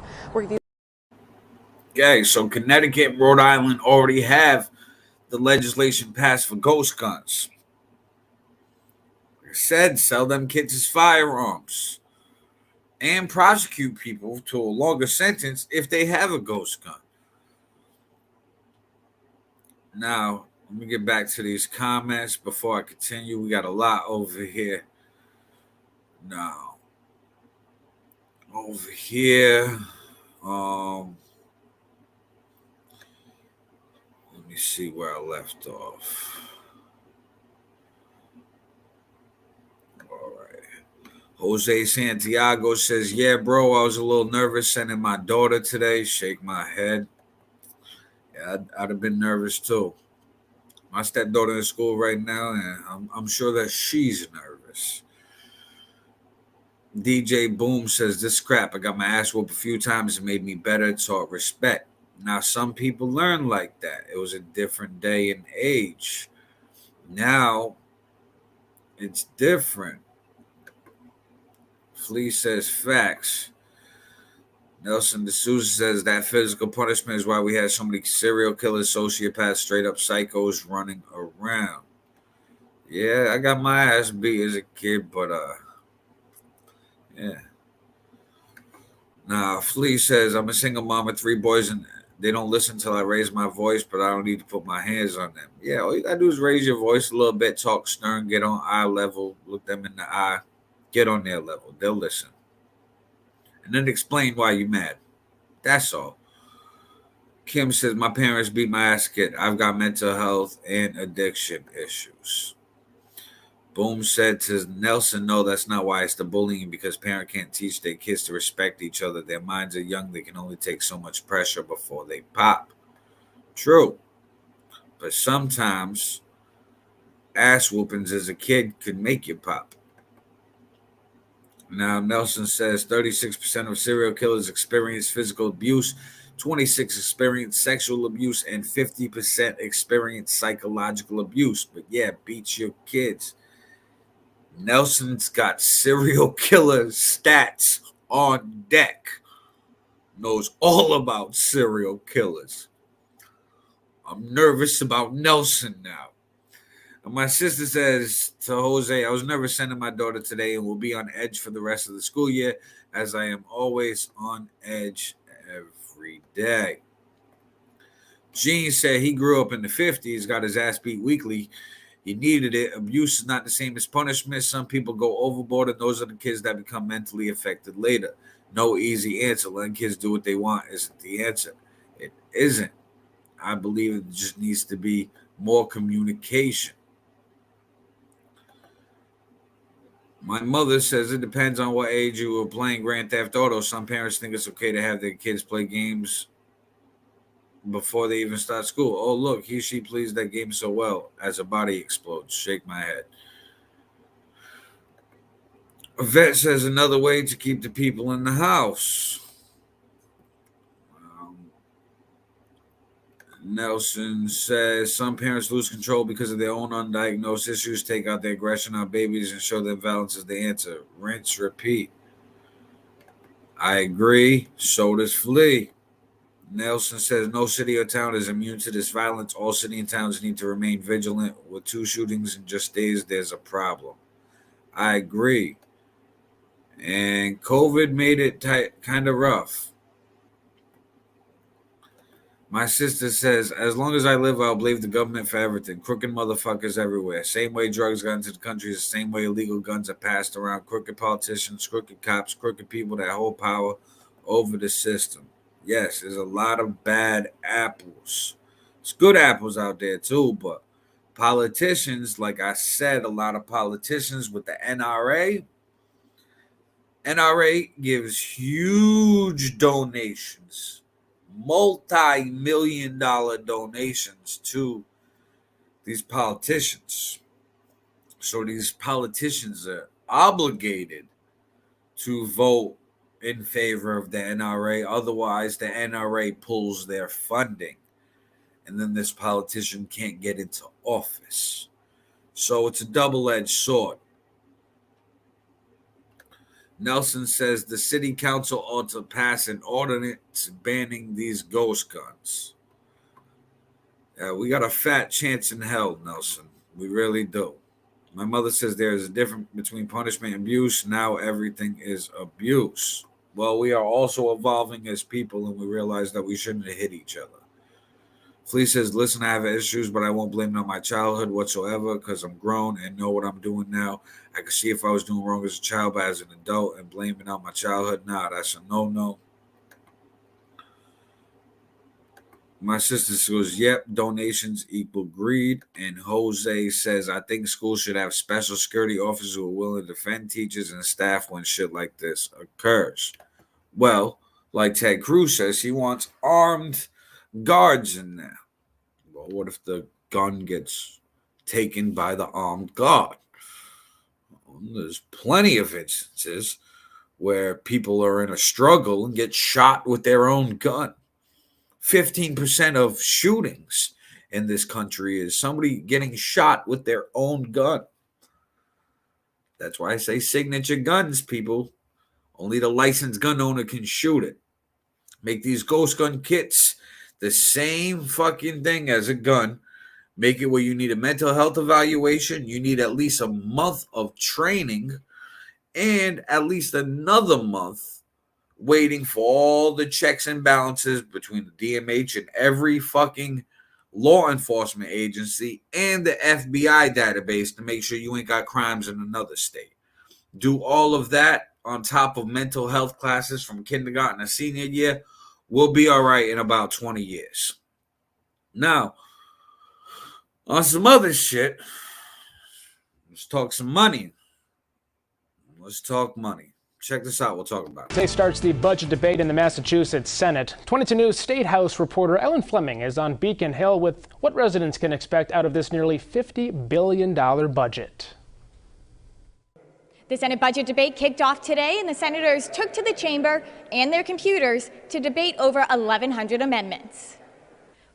Okay, so Connecticut and Rhode Island already have the legislation passed for ghost guns. Like I said, sell them kids as firearms and prosecute people to a longer sentence if they have a ghost gun. Now, let me get back to these comments before I continue. We got a lot over here. Now, over here, let me see where I left off. All right. Jose Santiago says, yeah, bro, I was a little nervous sending my daughter today. Shake my head. Yeah, I'd have been nervous too. My stepdaughter in school right now, and I'm sure that she's nervous. DJ Boom says, this crap, I got my ass whooped a few times. It made me better, taught respect. Now, some people learn like that. It was a different day and age. Now, it's different. Flea says, facts. Nelson D'Souza says that physical punishment is why we had so many serial killers, sociopaths, straight up psychos running around. Yeah, I got my ass beat as a kid, but yeah. Now, Flea says, I'm a single mom of 3 boys and they don't listen till I raise my voice, but I don't need to put my hands on them. Yeah, all you gotta do is raise your voice a little bit, talk stern, get on eye level, look them in the eye, get on their level. They'll listen. And then explain why you're mad. That's all. Kim says, my parents beat my ass kid. I've got mental health and addiction issues. Boom said to Nelson, no, that's not why it's the bullying, because parents can't teach their kids to respect each other. Their minds are young. They can only take so much pressure before they pop. True. But sometimes ass whoopings as a kid could make you pop. Now, Nelson says 36% of serial killers experience physical abuse, 26% experience sexual abuse, and 50% experience psychological abuse. But yeah, beat your kids. Nelson's got serial killer stats on deck. Knows all about serial killers. I'm nervous about Nelson now. And my sister says to Jose, I was nervous sending my daughter today and will be on edge for the rest of the school year, as I am always on edge every day. Gene said he grew up in the 50s, got his ass beat weekly. He needed it. Abuse is not the same as punishment. Some people go overboard, and those are the kids that become mentally affected later. No easy answer. Letting kids do what they want isn't the answer. It isn't. I believe it just needs to be more communication. My mother says it depends on what age you were playing Grand Theft Auto. Some parents think it's okay to have their kids play games before they even start school. Oh, look, she plays that game so well as her body explodes. Shake my head. A vet says another way to keep the people in the house. Nelson says some parents lose control because of their own undiagnosed issues, take out their aggression on babies and show them violence is the answer. Rinse, repeat. I agree. So does Flea. Nelson says no city or town is immune to this violence. All city and towns need to remain vigilant. With 2 shootings in just days, there's a problem. I agree. And COVID made it kind of rough. My sister says, as long as I live, I'll blame the government for everything. Crooked motherfuckers everywhere. Same way drugs got into the country is the same way illegal guns are passed around. Crooked politicians, crooked cops, crooked people that hold power over the system. Yes, there's a lot of bad apples. There's good apples out there too, but politicians, like I said, a lot of politicians with the NRA gives huge donations. Multi-million-dollar donations to these politicians. So these politicians are obligated to vote in favor of the NRA. Otherwise, the NRA pulls their funding, and then this politician can't get into office. So it's a double-edged sword. Nelson says the city council ought to pass an ordinance banning these ghost guns. We got a fat chance in hell, Nelson. We really do. My mother says there is a difference between punishment and abuse. Now everything is abuse. Well, we are also evolving as people, and we realize that we shouldn't hit each other. Flea says, listen, I have issues, but I won't blame it on my childhood whatsoever because I'm grown and know what I'm doing now. I can see if I was doing wrong as a child, but as an adult and blaming on my childhood, nah, that's a no-no. My sister says, yep, donations equal greed. And Jose says, I think schools should have special security officers who are willing to defend teachers and staff when shit like this occurs. Well, like Ted Cruz says, he wants armed guards in there. Well, what if the gun gets taken by the armed guard? Well, there's plenty of instances where people are in a struggle and get shot with their own gun. 15% of shootings in this country is somebody getting shot with their own gun. That's why I say signature guns, people. Only the licensed gun owner can shoot it. Make these ghost gun kits the same fucking thing as a gun. Make it where you need a mental health evaluation. You need at least a month of training and at least another month waiting for all the checks and balances between the DMH and every fucking law enforcement agency and the FBI database to make sure you ain't got crimes in another state. Do all of that on top of mental health classes from kindergarten to senior year. We'll be all right in about 20 years. Now, on some other shit, let's talk some money. Let's talk money. Check this out. We'll talk about it. Today starts the budget debate in the Massachusetts Senate. 22 News State House reporter Ellen Fleming is on Beacon Hill with what residents can expect out of this nearly $50 billion budget. The Senate budget debate kicked off today, and the senators took to the chamber and their computers to debate over 1,100 amendments.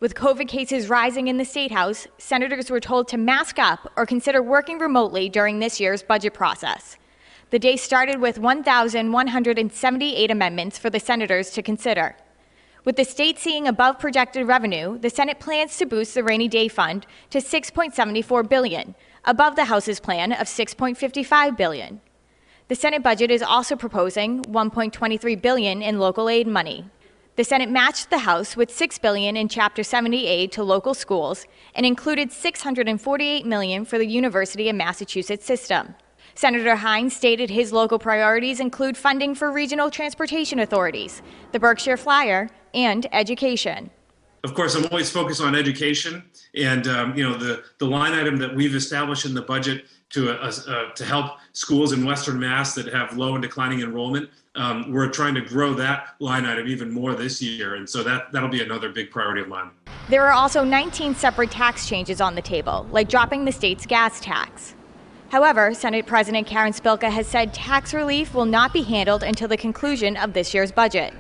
With COVID cases rising in the State House, senators were told to mask up or consider working remotely during this year's budget process. The day started with 1,178 amendments for the senators to consider. With the state seeing above projected revenue, the Senate plans to boost the rainy day fund to $6.74 billion, above the House's plan of $6.55 billion. The Senate budget is also proposing $1.23 billion in local aid money. The Senate matched the House with $6 billion in Chapter 70 aid to local schools and included $648 million for the University of Massachusetts system. Senator Hines stated his local priorities include funding for regional transportation authorities, the Berkshire Flyer, and education. Of course, I'm always focused on education, and the line item that we've established in the budget to help schools in Western Mass that have low and declining enrollment. We're trying to grow that line item even more this year, and so that'll be another big priority of mine. There are also 19 separate tax changes on the table, like dropping the state's gas tax. However, Senate President Karen Spilka has said tax relief will not be handled until the conclusion of this year's budget.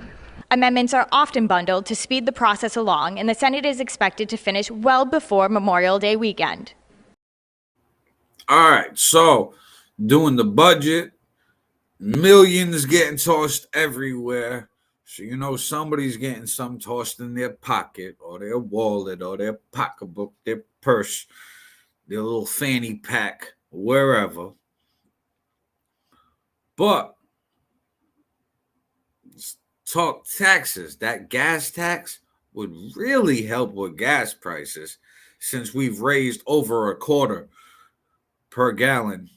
Amendments are often bundled to speed the process along, and the Senate is expected to finish well before Memorial Day weekend. All right, so doing the budget, millions getting tossed everywhere. So, somebody's getting some tossed in their pocket or their wallet or their pocketbook, their purse, their little fanny pack, wherever. But let's talk taxes. That gas tax would really help with gas prices since we've raised over a quarter per gallon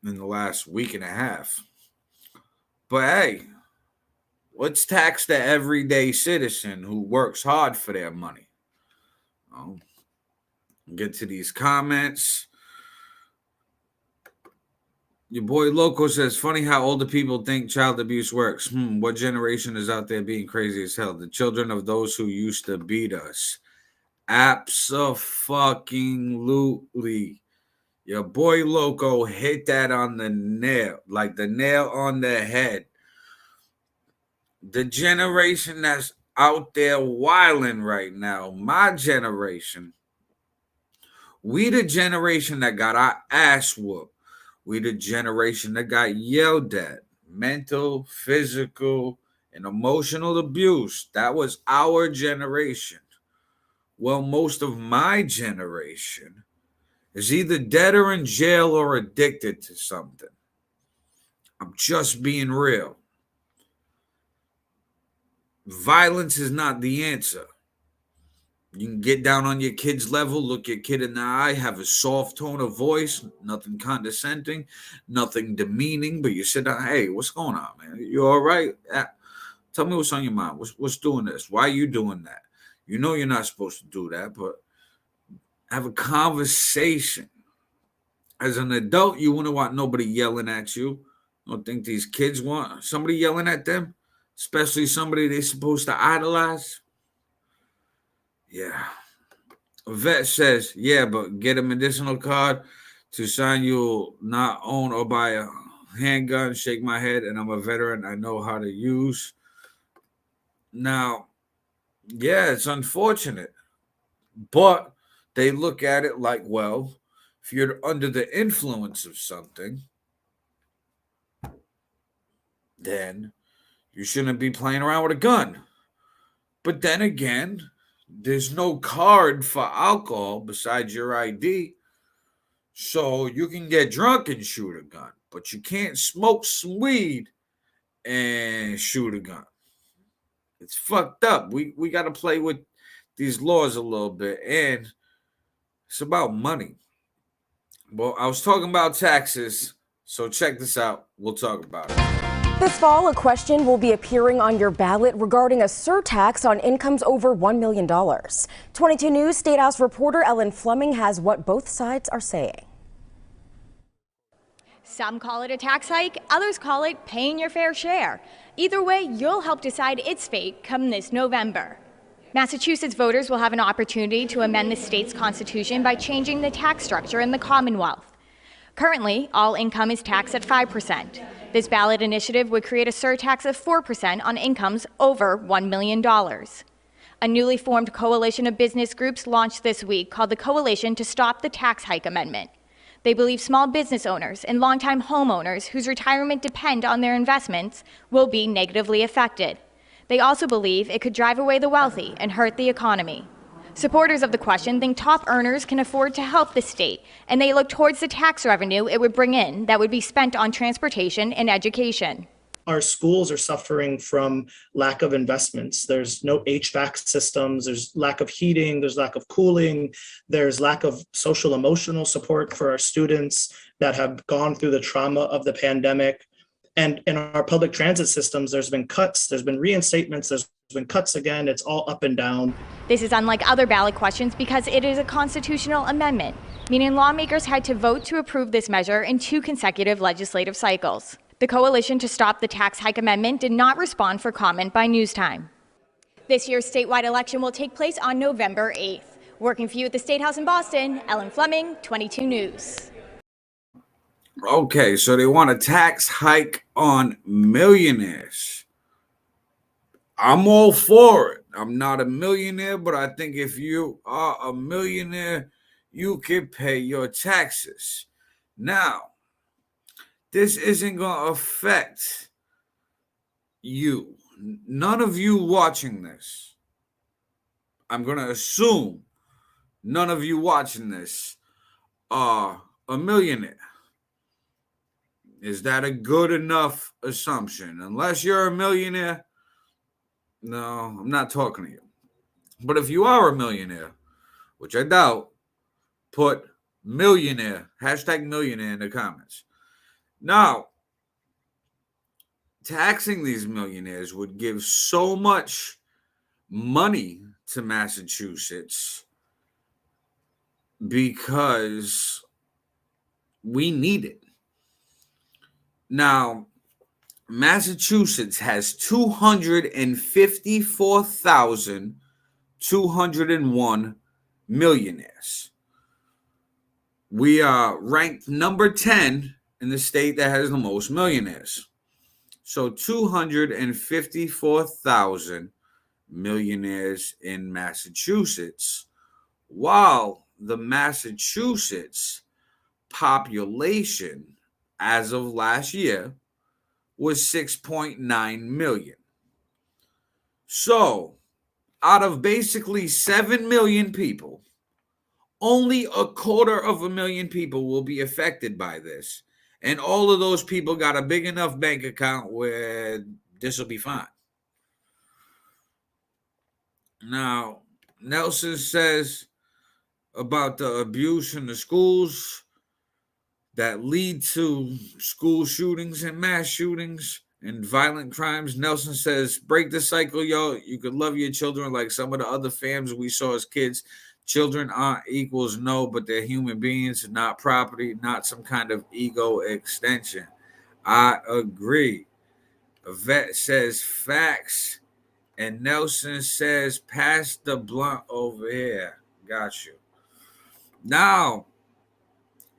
in the last week and a half. But hey, let's tax the everyday citizen who works hard for their money. Get to these comments. Your boy Loco says, funny how older people think child abuse works. What generation is out there being crazy as hell? The children of those who used to beat us. Abso-fucking-lutely. Your boy Loco hit that on the nail, like the nail on the head. The generation that's out there wilding right now, my generation, we the generation that got our ass whooped. We the generation that got yelled at, mental, physical, and emotional abuse. That was our generation. Well, most of my generation is either dead or in jail or addicted to something. I'm just being real. Violence is not the answer. You can get down on your kid's level, look your kid in the eye, have a soft tone of voice, nothing condescending, nothing demeaning, but you sit down, hey, what's going on, man? You all right? Tell me what's on your mind. What's doing this? Why are you doing that? You know you're not supposed to do that, but have a conversation. As an adult, you wouldn't want nobody yelling at you. I don't think these kids want somebody yelling at them, especially somebody they're supposed to idolize. Yeah. A vet says, yeah, but get a medicinal card to sign you'll not own or buy a handgun. Shake my head, and I'm a veteran. I know how to use. Now, yeah, it's unfortunate, but they look at it like, well, if you're under the influence of something, then you shouldn't be playing around with a gun. But then again, there's no card for alcohol besides your ID. So you can get drunk and shoot a gun, but you can't smoke some weed and shoot a gun. It's fucked up. We got to play with these laws a little bit, and it's about money. Well, I was talking about taxes, so check this out. We'll talk about it. This fall, a question will be appearing on your ballot regarding a surtax on incomes over $1 million. 22 News State House reporter Ellen Fleming has what both sides are saying. Some call it a tax hike, others call it paying your fair share. Either way, you'll help decide its fate come this November. Massachusetts voters will have an opportunity to amend the state's constitution by changing the tax structure in the Commonwealth. Currently, all income is taxed at 5%. This ballot initiative would create a surtax of 4% on incomes over $1 million. A newly formed coalition of business groups launched this week called the Coalition to Stop the Tax Hike Amendment. They believe small business owners and longtime homeowners whose retirement depend on their investments will be negatively affected. They also believe it could drive away the wealthy and hurt the economy. Supporters of the question think top earners can afford to help the state, and they look towards the tax revenue it would bring in that would be spent on transportation and education. Our schools are suffering from lack of investments. There's no HVAC systems, there's lack of heating, there's lack of cooling, there's lack of social emotional support for our students that have gone through the trauma of the pandemic. And in our public transit systems, there's been cuts, there's been reinstatements, there's been cuts again, it's all up and down. This is unlike other ballot questions because it is a constitutional amendment, meaning lawmakers had to vote to approve this measure in 2 consecutive legislative cycles. The Coalition to Stop the Tax Hike Amendment did not respond for comment by Newstime. This year's statewide election will take place on November 8th. Working for you at the State House in Boston, Ellen Fleming, 22 News. Okay, so they want a tax hike on millionaires. I'm all for it. I'm not a millionaire, but I think if you are a millionaire, you can pay your taxes. Now, this isn't going to affect you. None of you watching this, I'm going to assume none of you watching this are a millionaire. Is that a good enough assumption? Unless you're a millionaire, no, I'm not talking to you. But if you are a millionaire, which I doubt, put millionaire, #millionaire in the comments. Now, taxing these millionaires would give so much money to Massachusetts because we need it. Now, Massachusetts has 254,201 millionaires. We are ranked number 10 in the state that has the most millionaires. So 254,000 millionaires in Massachusetts, while the Massachusetts population as of last year was 6.9 million. So out of basically 7 million people, only 250,000 people will be affected by this. And all of those people got a big enough bank account where this will be fine. Now, Nelson says about the abuse in the schools that lead to school shootings and mass shootings and violent crimes. Nelson says, break the cycle, yo. You could love your children like some of the other families we saw as kids. Children aren't equals, no, but they're human beings, not property, not some kind of ego extension. I agree. Yvette says facts. And Nelson says, pass the blunt over here. Got you. Now,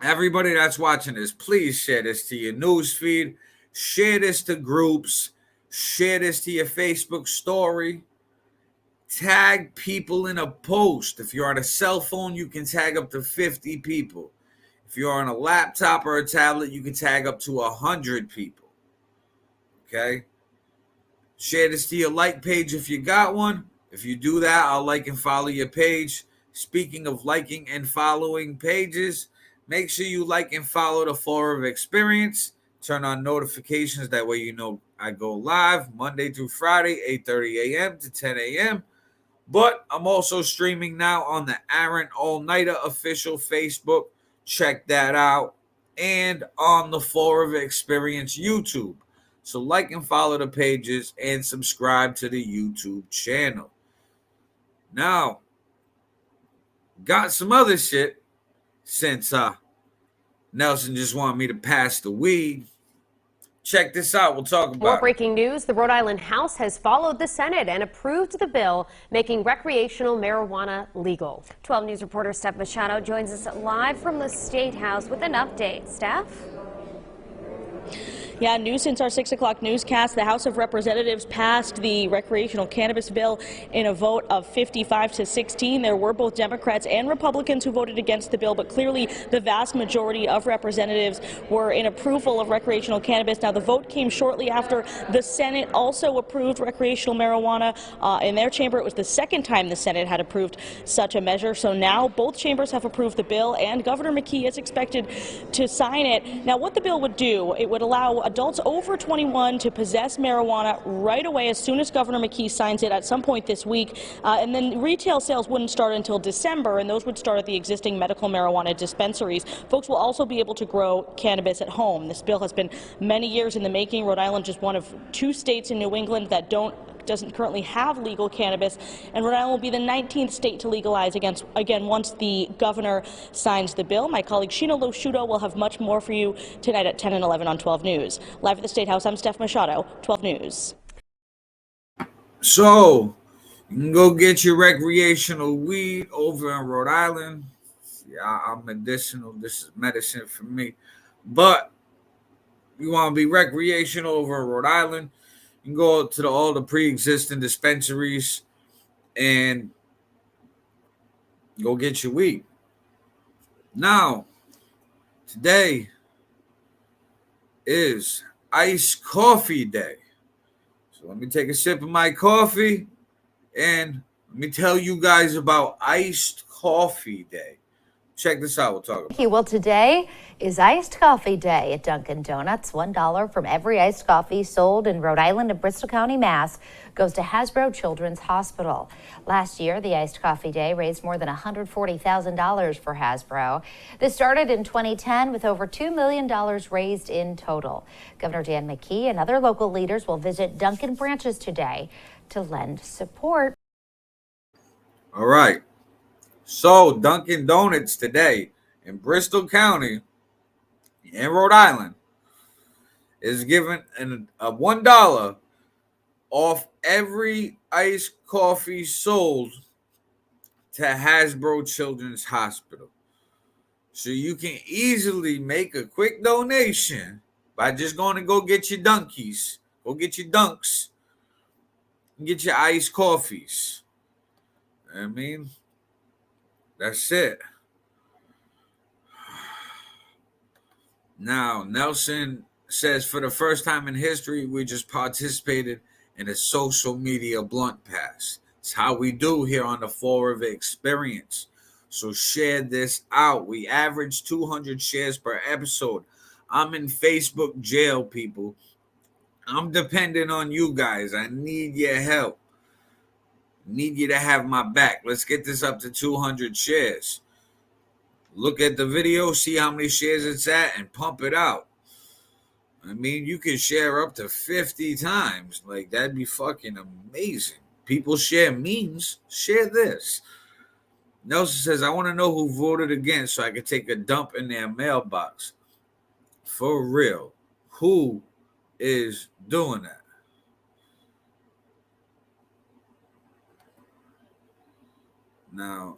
everybody that's watching this, please share this to your news feed. Share this to groups. Share this to your Facebook story. Tag people in a post. If you're on a cell phone, you can tag up to 50 people. If you're on a laptop or a tablet, you can tag up to 100 people. Okay? Share this to your like page if you got one. If you do that, I'll like and follow your page. Speaking of liking and following pages, make sure you like and follow the Fall River Experience. Turn on notifications. That way you know I go live Monday through Friday, 8:30 a.m. to 10 a.m. But I'm also streaming now on the Aaron All-Nighter official Facebook. Check that out. And on the Fall River Experience YouTube. So like and follow the pages and subscribe to the YouTube channel. Now, got some other shit since Nelson just wanted me to pass the weed. Check this out. We'll talk about more breaking news. The Rhode Island House has followed the Senate and approved the bill making recreational marijuana legal. 12 News reporter Steph Machado joins us live from the State House with an update. Steph? Yeah, new since our 6 o'clock newscast, the House of Representatives passed the recreational cannabis bill in a vote of 55-16. There were both Democrats and Republicans who voted against the bill, but clearly the vast majority of representatives were in approval of recreational cannabis. Now, the vote came shortly after the Senate also approved recreational marijuana. In their chamber, it was the second time the Senate had approved such a measure. So now both chambers have approved the bill, and Governor McKee is expected to sign it. Now, what the bill would do, it would allow adults over 21 to possess marijuana right away as soon as Governor McKee signs it at some point this week. And then retail sales wouldn't start until December, and those would start at the existing medical marijuana dispensaries. Folks will also be able to grow cannabis at home. This bill has been many years in the making. Rhode Island just one of 2 states in New England that doesn't currently have legal cannabis, and Rhode Island will be the 19th state to legalize again once the governor signs the bill. My colleague Sheena Loshuto will have much more for you tonight at 10 and 11 on 12 News. Live at the State House, I'm Steph Machado, 12 News. So, you can go get your recreational weed over in Rhode Island. Yeah, I'm medicinal. This is medicine for me. But you want to be recreational over in Rhode Island, you can go to all the pre-existing dispensaries and go get your weed. Now, today is iced coffee day. So let me take a sip of my coffee and let me tell you guys about iced coffee day. Check this out. We'll talk about it. Well, today is iced coffee day at Dunkin' Donuts. $1 from every iced coffee sold in Rhode Island and Bristol County, Mass. goes to Hasbro Children's Hospital. Last year, the iced coffee day raised more than $140,000 for Hasbro. This started in 2010 with over $2 million raised in total. Governor Dan McKee and other local leaders will visit Dunkin' branches today to lend support. All right. So Dunkin' Donuts today in Bristol County in Rhode Island is giving a $1 off every iced coffee sold to Hasbro Children's Hospital. So you can easily make a quick donation by just going to go get your dunkies, go get your dunks, and get your iced coffees. I mean, that's it. Now, Nelson says, for the first time in history, we just participated in a social media blunt pass. It's how we do here on the Fall River Experience. So share this out. We average 200 shares per episode. I'm in Facebook jail, people. I'm depending on you guys. I need your help. Need you to have my back. Let's get this up to 200 shares. Look at the video, see how many shares it's at, and pump it out. I mean, you can share up to 50 times. Like, that'd be fucking amazing. People share memes. Share this. Nelson says, I want to know who voted against so I can take a dump in their mailbox. For real. Who is doing that? Now,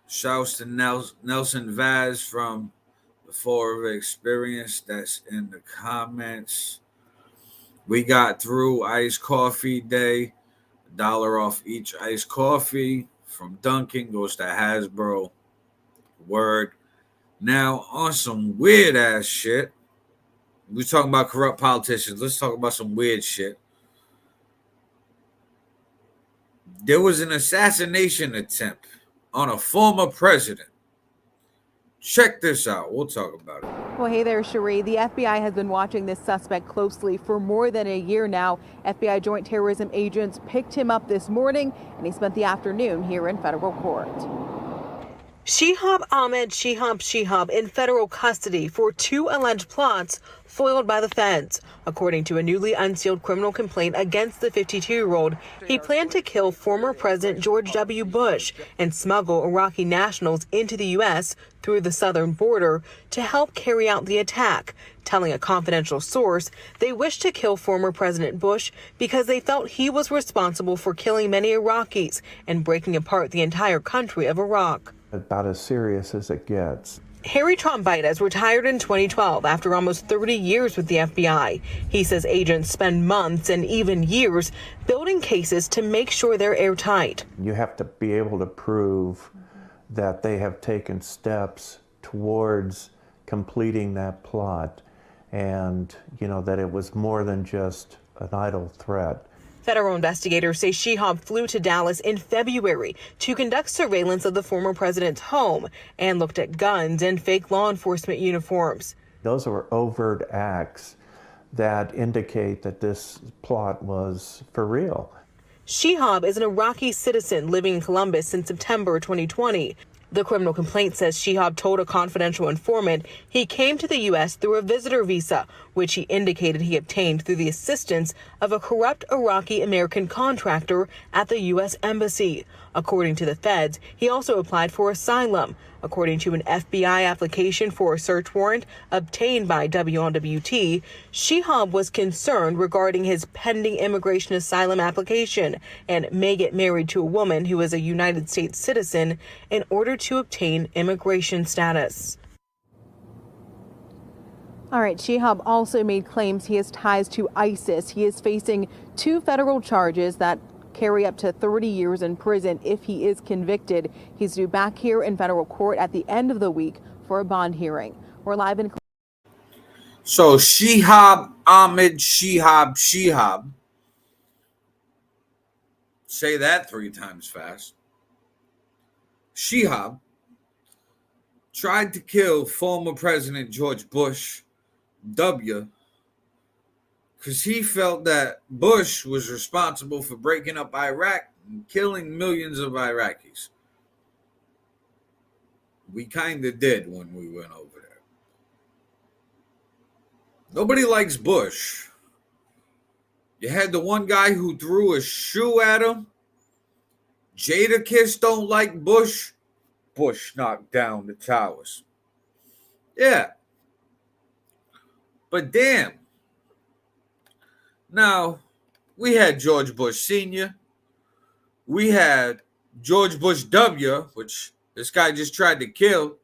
shouts to Nelson Vaz from the Fall River Experience. That's in the comments. We got through iced coffee day. $1 off each iced coffee from Dunkin' goes to Hasbro. Word. Now, on some weird ass shit. We're talking about corrupt politicians. Let's talk about some weird shit. There was an assassination attempt on a former president. Check this out. We'll talk about it. Well, hey there, Cherie. The FBI has been watching this suspect closely for more than a year now. FBI Joint Terrorism agents picked him up this morning, and he spent the afternoon here in federal court. Shihab Ahmed Shihab in federal custody for 2 alleged plots foiled by the feds. According to a newly unsealed criminal complaint against the 52-year-old, he planned to kill former President George W. Bush and smuggle Iraqi nationals into the U.S. through the southern border to help carry out the attack. Telling a confidential source, they wished to kill former President Bush because they felt he was responsible for killing many Iraqis and breaking apart the entire country of Iraq. About as serious as it gets. Harry Trombitas retired in 2012 after almost 30 years with the FBI. He says agents spend months and even years building cases to make sure they're airtight. You have to be able to prove that they have taken steps towards completing that plot and, that it was more than just an idle threat. Federal investigators say Shihab flew to Dallas in February to conduct surveillance of the former president's home and looked at guns and fake law enforcement uniforms. Those are overt acts that indicate that this plot was for real. Shihab is an Iraqi citizen living in Columbus since September 2020. The criminal complaint says Shihab told a confidential informant he came to the U.S. through a visitor visa, which he indicated he obtained through the assistance of a corrupt Iraqi American contractor at the U.S. Embassy. According to the feds, he also applied for asylum. According to an FBI application for a search warrant obtained by WNWT, Shihab was concerned regarding his pending immigration asylum application and may get married to a woman who is a United States citizen in order to obtain immigration status. All right, Shihab also made claims he has ties to ISIS. He is facing 2 federal charges that carry up to 30 years in prison if he is convicted. He's due back here in federal court at the end of the week for a bond hearing. We're live in. So Shihab Ahmed Shihab. Say that 3 times fast. Shihab tried to kill former President George Bush W. because he felt that Bush was responsible for breaking up Iraq and killing millions of Iraqis. We kind of did when we went over there. Nobody likes Bush. You had the one guy who threw a shoe at him. Jadakiss don't like Bush. Bush knocked down the towers. Yeah. But damn. Now, we had George Bush Sr. We had George Bush W., which this guy just tried to kill.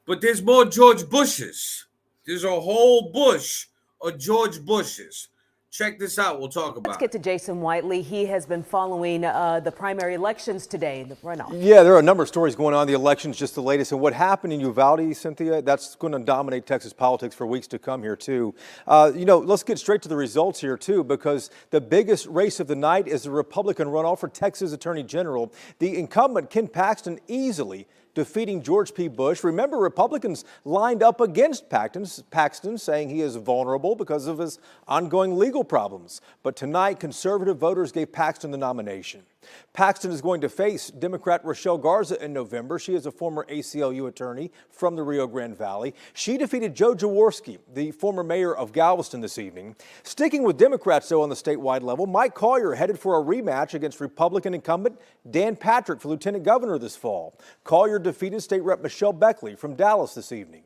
But there's more George Bushes. There's a whole bush of George Bushes. Check this out. We'll talk about it. Let's get to Jason Whiteley. He has been following the primary elections today, the runoff. Yeah, there are a number of stories going on. The election's just the latest. And what happened in Uvalde, Cynthia, that's going to dominate Texas politics for weeks to come here, too. Let's get straight to the results here, too, because the biggest race of the night is the Republican runoff for Texas Attorney General. The incumbent, Ken Paxton, easily defeating George P. Bush. Remember, Republicans lined up against Paxton, saying he is vulnerable because of his ongoing legal problems. But tonight, conservative voters gave Paxton the nomination. Paxton is going to face Democrat Rochelle Garza in November. She is a former ACLU attorney from the Rio Grande Valley. She defeated Joe Jaworski, the former mayor of Galveston, this evening. Sticking with Democrats, though, on the statewide level, Mike Collier headed for a rematch against Republican incumbent Dan Patrick for lieutenant governor this fall. Collier defeated State Rep Michelle Beckley from Dallas this evening.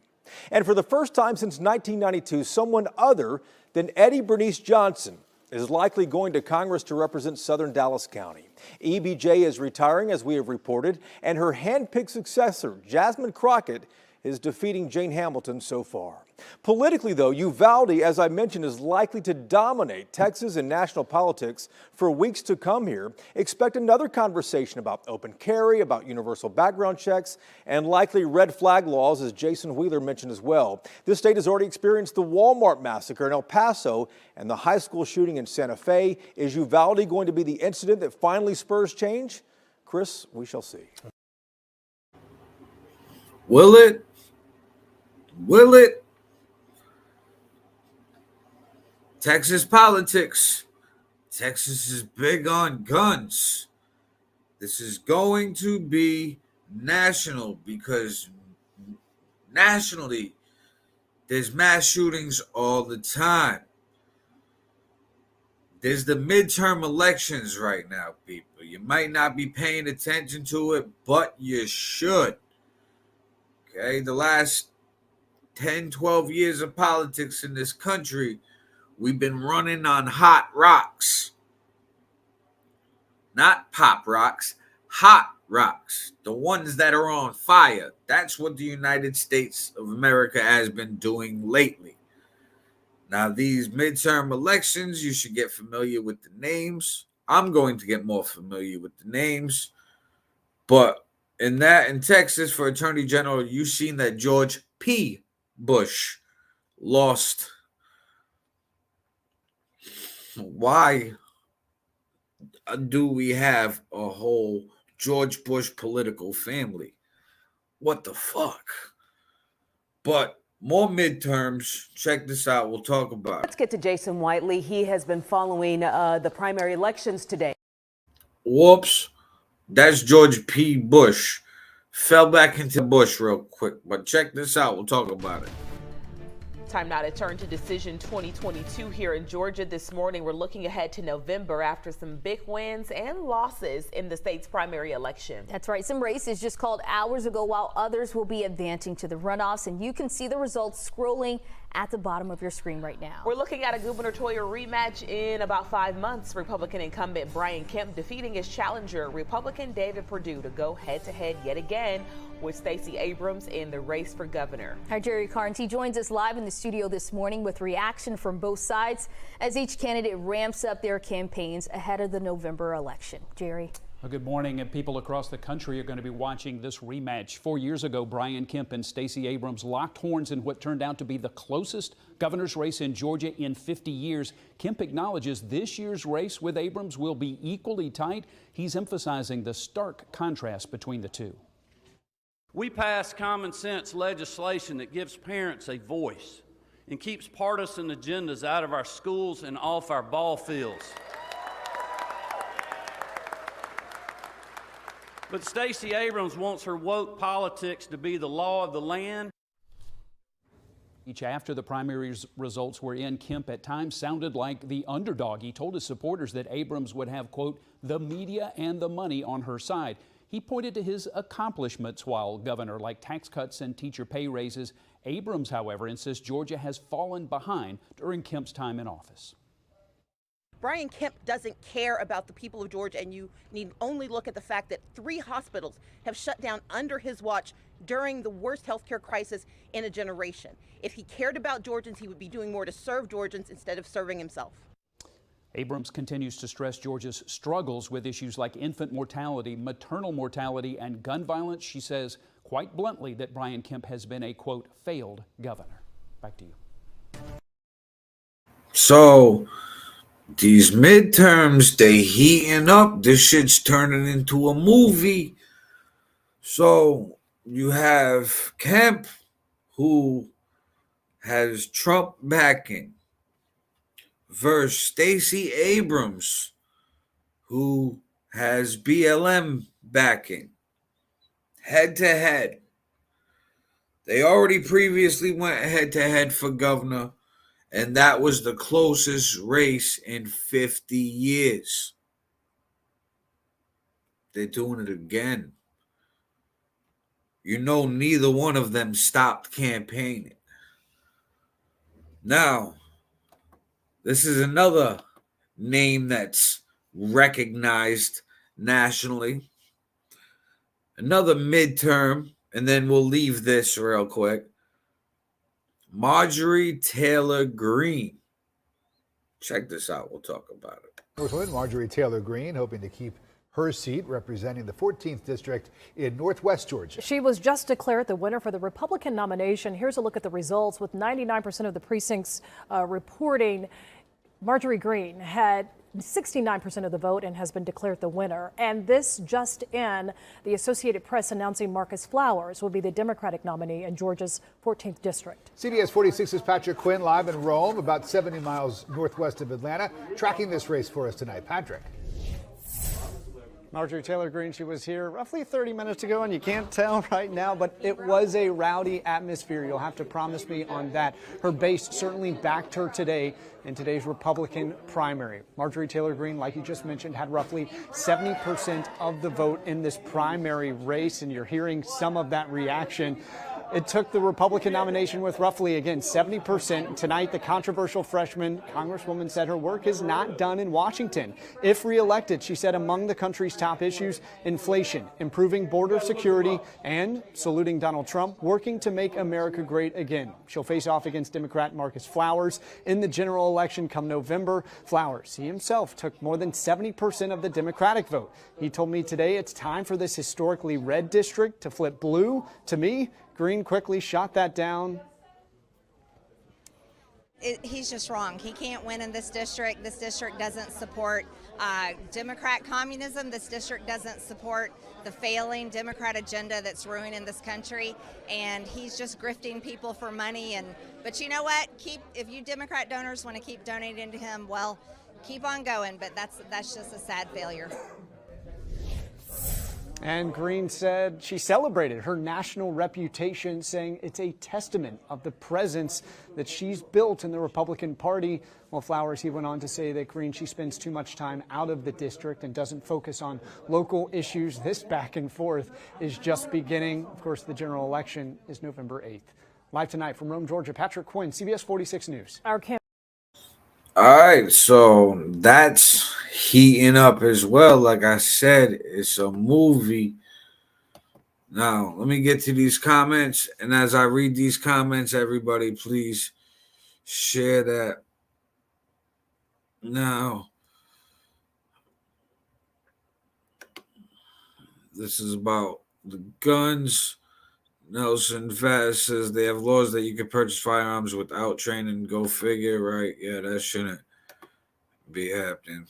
And for the first time since 1992, someone other than Eddie Bernice Johnson is likely going to Congress to represent southern Dallas County. EBJ is retiring, as we have reported, and her hand-picked successor, Jasmine Crockett, is defeating Jane Hamilton so far. Politically, though, Uvalde, as I mentioned, is likely to dominate Texas and national politics for weeks to come here. Expect another conversation about open carry, about universal background checks, and likely red flag laws, as Jason Wheeler mentioned as well. This state has already experienced the Walmart massacre in El Paso and the high school shooting in Santa Fe. Is Uvalde going to be the incident that finally spurs change? Chris, we shall see. Will it? Will it? Texas politics. Texas is big on guns. This is going to be national because nationally, there's mass shootings all the time. There's the midterm elections right now, people. You might not be paying attention to it, but you should. Okay, the last 10, 12 years of politics in this country, we've been running on hot rocks. Not pop rocks, hot rocks. The ones that are on fire. That's what the United States of America has been doing lately. Now, these midterm elections, you should get familiar with the names. I'm going to get more familiar with the names. But in Texas, for Attorney General, you've seen that George P. Bush lost. Why do we have a whole George Bush political family? What the fuck? But more midterms. Check this out. We'll talk about it. Let's get to Jason Whiteley. He has been following the primary elections today. Whoops. That's George P. Bush. Fell back into Bush real quick. But check this out. We'll talk about it. Time now to turn to Decision 2022 here in Georgia. This morning, we're looking ahead to November after some big wins and losses in the state's primary election. That's right. Some races just called hours ago, while others will be advancing to the runoffs. And you can see the results scrolling at the bottom of your screen right now. We're looking at a gubernatorial rematch in about 5 months. Republican incumbent Brian Kemp defeating his challenger, Republican David Perdue, to go head-to-head yet again with Stacey Abrams in the race for governor. Hi, Jerry Carnes. He joins us live in the studio this morning with reaction from both sides as each candidate ramps up their campaigns ahead of the November election. Jerry. Well, good morning, and people across the country are going to be watching this rematch. 4 years ago, Brian Kemp and Stacey Abrams locked horns in what turned out to be the closest governor's race in Georgia in 50 years. Kemp acknowledges this year's race with Abrams will be equally tight. He's emphasizing the stark contrast between the two. We passed common sense legislation that gives parents a voice and keeps partisan agendas out of our schools and off our ball fields. But Stacey Abrams wants her woke politics to be the law of the land. Each after the primary results were in, Kemp at times sounded like the underdog. He told his supporters that Abrams would have, quote, the media and the money on her side. He pointed to his accomplishments while governor, like tax cuts and teacher pay raises. Abrams, however, insists Georgia has fallen behind during Kemp's time in office. Brian Kemp doesn't care about the people of Georgia, and you need only look at the fact that 3 hospitals have shut down under his watch during the worst healthcare crisis in a generation. If he cared about Georgians, he would be doing more to serve Georgians instead of serving himself. Abrams continues to stress Georgia's struggles with issues like infant mortality, maternal mortality, and gun violence. She says quite bluntly that Brian Kemp has been a, quote, failed governor. Back to you. So these midterms, they heating up. This shit's turning into a movie. So you have Kemp, who has Trump backing, versus Stacey Abrams, who has BLM backing. Head to head. They already previously went head to head for governor, and that was the closest race in 50 years. They're doing it again. You know, neither one of them stopped campaigning. Now, this is another name that's recognized nationally. Another midterm, and then we'll leave this real quick. Marjorie Taylor Greene. Check this out. We'll talk about it. Northwood, Marjorie Taylor Greene hoping to keep her seat representing the 14th district in Northwest Georgia. She was just declared the winner for the Republican nomination. Here's a look at the results. With 99% of the precincts reporting, Marjorie Greene had 69% of the vote and has been declared the winner. And this just in, the Associated Press announcing Marcus Flowers will be the Democratic nominee in Georgia's 14th district. CBS 46's Patrick Quinn live in Rome, about 70 miles northwest of Atlanta, tracking this race for us tonight. Patrick. Marjorie Taylor Greene, she was here roughly 30 minutes ago, and you can't tell right now, but it was a rowdy atmosphere. You'll have to promise me on that. Her base certainly backed her today in today's Republican primary. Marjorie Taylor Greene, like you just mentioned, had roughly 70% of the vote in this primary race, and you're hearing some of that reaction. It took the Republican nomination with roughly, again, 70%. Tonight, the controversial freshman Congresswoman said her work is not done in Washington. If reelected, she said among the country's top issues, inflation, improving border security, and, saluting Donald Trump, working to make America great again. She'll face off against Democrat Marcus Flowers in the general election come November. Flowers, he himself took more than 70% of the Democratic vote. He told me today it's time for this historically red district to flip blue. To me, Greene quickly shot that down. He's just wrong. He can't win in this district. This district doesn't support Democrat communism. This district doesn't support the failing Democrat agenda that's ruining this country. And he's just grifting people for money. But you know what? If you Democrat donors want to keep donating to him, well, keep on going. But that's just a sad failure. And Greene said she celebrated her national reputation, saying it's a testament of the presence that she's built in the Republican Party. Well, Flowers, he went on to say that Greene, she spends too much time out of the district and doesn't focus on local issues. This back and forth is just beginning. Of course, the general election is November 8th. Live tonight from Rome, Georgia, Patrick Quinn, CBS 46 News. All right, so that's heating up as well. Like I said, it's a movie. Now, let me get to these comments. And as I read these comments, everybody, please share that. Now, this is about the guns. Nelson Vaz says they have laws that you can purchase firearms without training. Go figure, right? Yeah, that shouldn't be happening.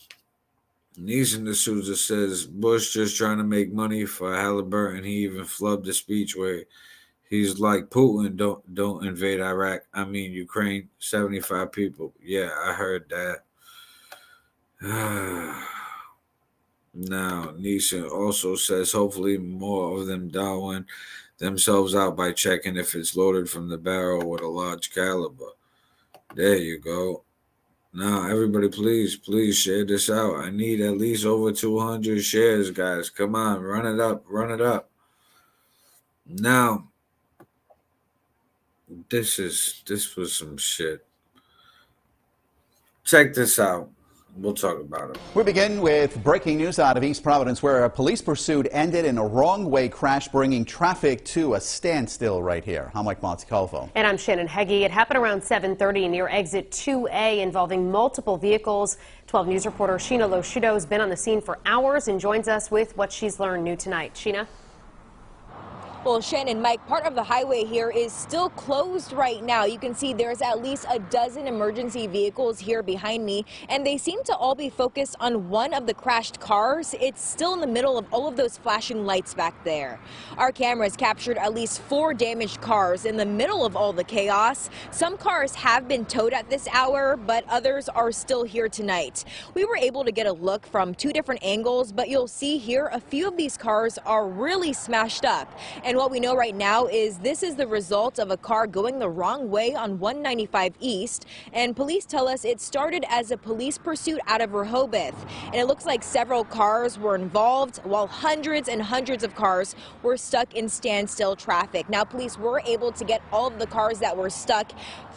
Neeson D'Souza says Bush just trying to make money for Halliburton. He even flubbed the speech where he's like, Putin, don't invade Iraq. I mean Ukraine, 75 people. Yeah, I heard that. Now, Neeson also says hopefully more of them Darwin themselves out by checking if it's loaded from the barrel with a large caliber. There you go. Now, everybody, please share this out. I need at least over 200 shares, guys. Come on, run it up. Now, this was some shit. Check this out. We'll talk about it. We begin with breaking news out of East Providence, where a police pursuit ended in a wrong-way crash, bringing traffic to a standstill right here. I'm Mike Montecalvo. And I'm Shannon Heggie. It happened around 7:30 near exit 2A, involving multiple vehicles. 12 News reporter Sheena Loshido has been on the scene for hours and joins us with what she's learned new tonight. Sheena? Well, Shannon, Mike, part of the highway here is still closed right now. You can see there's at least a dozen emergency vehicles here behind me, and they seem to all be focused on one of the crashed cars. It's still in the middle of all of those flashing lights back there. Our cameras captured at least 4 damaged cars in the middle of all the chaos. Some cars have been towed at this hour, but others are still here tonight. We were able to get a look from 2 different angles, but you'll see here a few of these cars are really smashed up. And what we know right now is this is the result of a car going the wrong way on 195 East. And police tell us it started as a police pursuit out of Rehoboth. And it looks like several cars were involved, while hundreds and hundreds of cars were stuck in standstill traffic. Now, police were able to get all of the cars that were stuck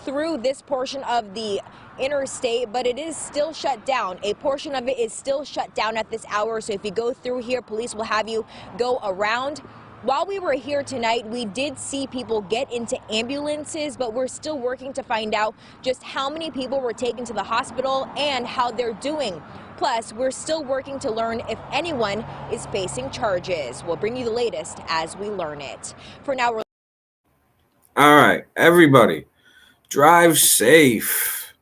through this portion of the interstate, but it is still shut down. A portion of it is still shut down at this hour. So if you go through here, police will have you go around. While we were here tonight, we did see people get into ambulances, but we're still working to find out just how many people were taken to the hospital and how they're doing. Plus, we're still working to learn if anyone is facing charges. We'll bring you the latest as we learn it. For now, we're... All right, everybody, drive safe.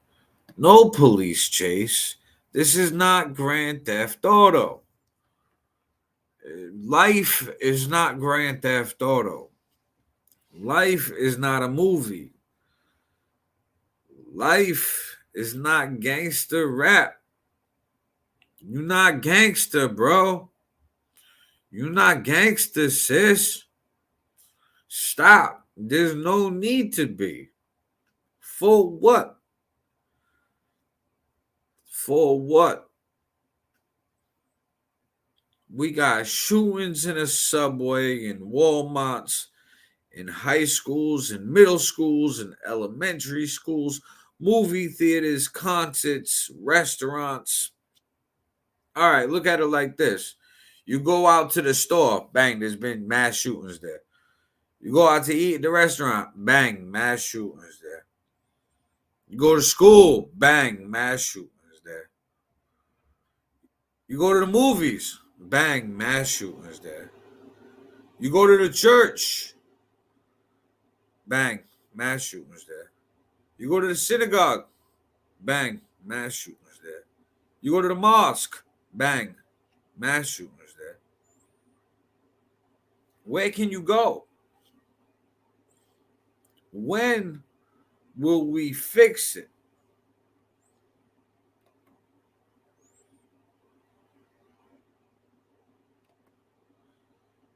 No police chase. This is not Grand Theft Auto. Life is not Grand Theft Auto. Life is not a movie. Life is not gangster rap. You're not gangster, bro. You're not gangster, sis. Stop. There's no need to be. For what? For what? We got shootings in a subway, in Walmarts, in high schools, in middle schools, in elementary schools, movie theaters, concerts, restaurants. All right, look at it like this. You go out to the store, bang, there's been mass shootings there. You go out to eat at the restaurant, bang, mass shootings there. You go to school, bang, mass shootings there. You go to the movies, bang, mass shootings there. You go to the church, bang, mass shootings there. You go to the synagogue, bang, mass shootings there. You go to the mosque, bang, mass shootings there. Where can you go? When will we fix it?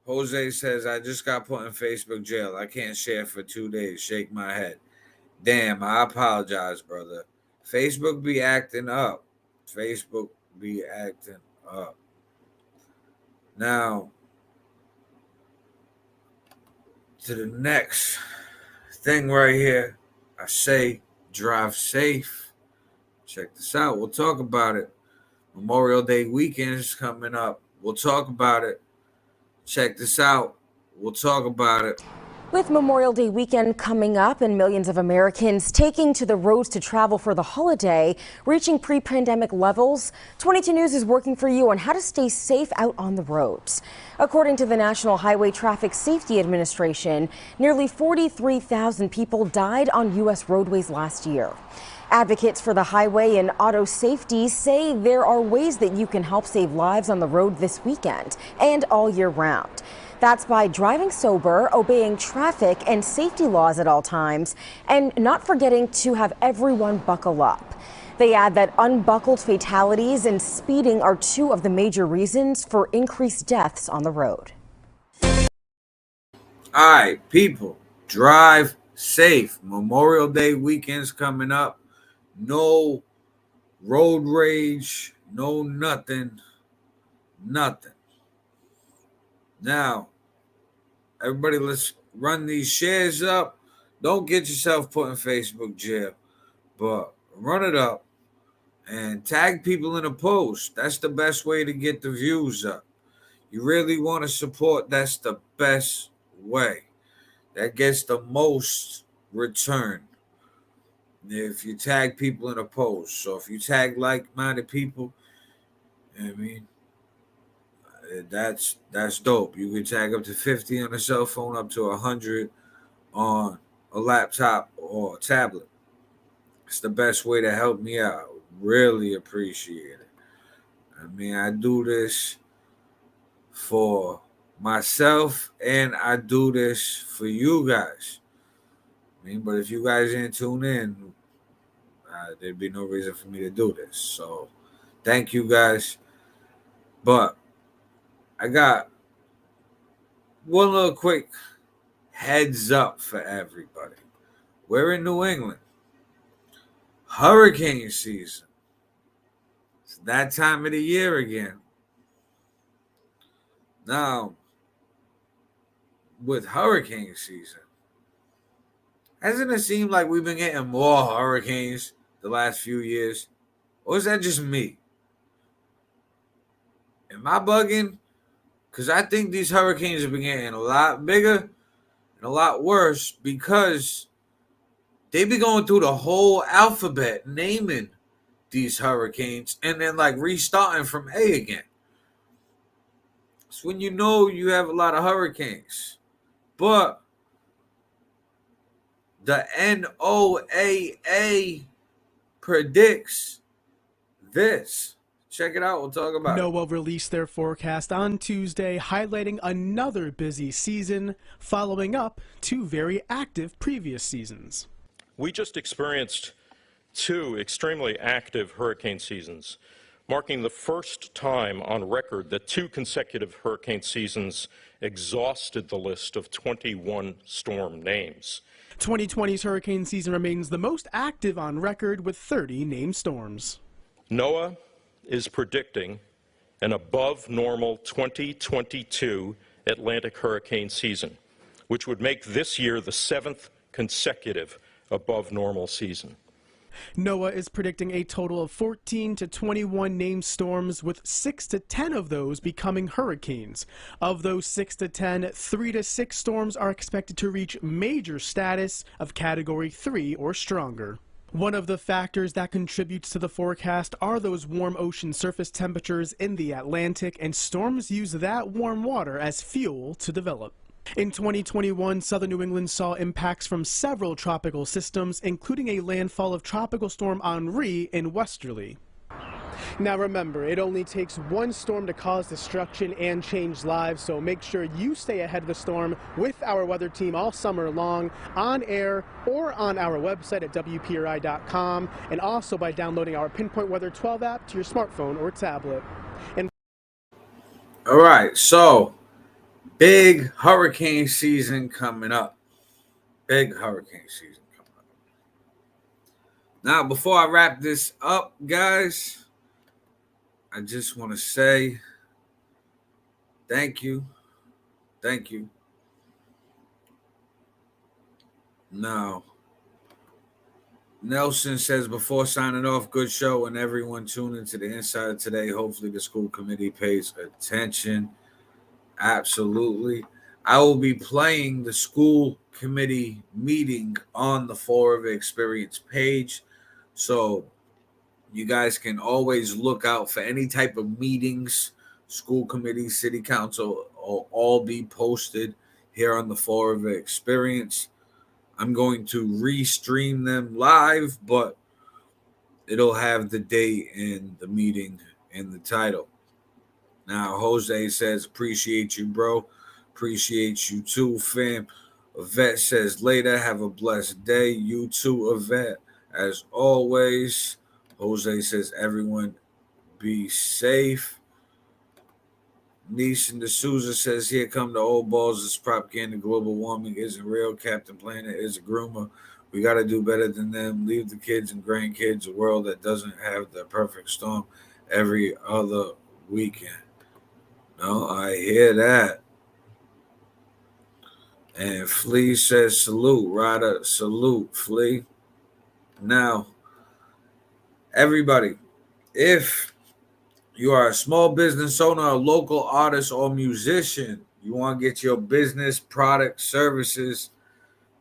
Jose says, I just got put in Facebook jail. I can't share for 2 days. Shake my head. Damn, I apologize, brother. Facebook be acting up. Facebook be acting up. Now, to the next thing right here. I say drive safe. Check this out. We'll talk about it. Memorial Day weekend is coming up. We'll talk about it. Check this out. We'll talk about it. With Memorial Day weekend coming up and millions of Americans taking to the roads to travel for the holiday, reaching pre-pandemic levels, 22 News is working for you on how to stay safe out on the roads. According to the National Highway Traffic Safety Administration, nearly 43,000 people died on U.S. roadways last year. Advocates for the highway and auto safety say there are ways that you can help save lives on the road this weekend and all year round. That's by driving sober, obeying traffic and safety laws at all times, and not forgetting to have everyone buckle up. They add that unbuckled fatalities and speeding are two of the major reasons for increased deaths on the road. All right, people, drive safe. Memorial Day weekend's coming up. No road rage, no nothing. Now, everybody, let's run these shares up. Don't get yourself put in Facebook jail, but run it up. and tag people in a post. That's the best way to get the views up. You really want to support, that's the best way. That gets the most return if you tag people in a post. So if you tag like-minded people, I mean, that's dope. You can tag up to 50 on a cell phone, up to 100 on a laptop or a tablet. It's the best way to help me out. Really appreciate it. I mean, I do this for myself and I do this for you guys. I mean, but if you guys didn't tune in, there'd be no reason for me to do this. So thank you guys. But I got one little quick heads up for everybody. We're in New England. Hurricane season. It's that time of the year again. Now, with hurricane season, hasn't it seemed like we've been getting more hurricanes the last few years? Or is that just me? Am I bugging? Because I think these hurricanes have been getting a lot bigger and a lot worse because they be going through the whole alphabet naming these hurricanes and then like restarting from A again. It's when you know you have a lot of hurricanes. But the NOAA predicts this. Check it out. We'll talk about it. NOAA released their forecast on Tuesday, highlighting another busy season, following up 2 very active previous seasons. We just experienced 2 extremely active hurricane seasons, marking the first time on record that 2 consecutive hurricane seasons exhausted the list of 21 storm names. 2020's hurricane season remains the most active on record with 30 named storms. NOAA is predicting an above normal 2022 Atlantic hurricane season, which would make this year the 7th consecutive above normal season. NOAA is predicting a total of 14 to 21 named storms, with 6 to 10 of those becoming hurricanes. Of those 6 to 10, 3 to 6 storms are expected to reach major status of Category 3 or stronger. One of the factors that contributes to the forecast are those warm ocean surface temperatures in the Atlantic, and storms use that warm water as fuel to develop. In 2021, southern New England saw impacts from several tropical systems, including a landfall of Tropical Storm Henri in Westerly. Now remember, it only takes one storm to cause destruction and change lives, so make sure you stay ahead of the storm with our weather team all summer long, on air or on our website at WPRI.com, and also by downloading our Pinpoint Weather 12 app to your smartphone or tablet. All right, so big hurricane season coming up. Big hurricane season coming up. Now, before I wrap this up, guys, I just want to say thank you. Thank you. Now, Nelson says, before signing off, good show, and everyone tune into the Insider today. Hopefully the school committee pays attention. Absolutely. I will be playing the school committee meeting on the Fall River Experience page. So you guys can always look out for any type of meetings, school committee, city council, will all be posted here on the Fall River Experience. I'm going to restream them live, but it'll have the date and the meeting in the title. Now, Jose says, appreciate you, bro. Appreciate you too, fam. Yvette says, later, have a blessed day. You too, Yvette. As always, Jose says, everyone be safe. Nishan D'Souza says, here come the old balls. This propaganda. Global warming isn't real. Captain Planet is a groomer. We got to do better than them. Leave the kids and grandkids a world that doesn't have the perfect storm every other weekend. No, I hear that. And Flea says, salute, Ryder. Salute, Flea. Now, everybody, If you are a small business owner, a local artist, or musician, you want to get your business, product, services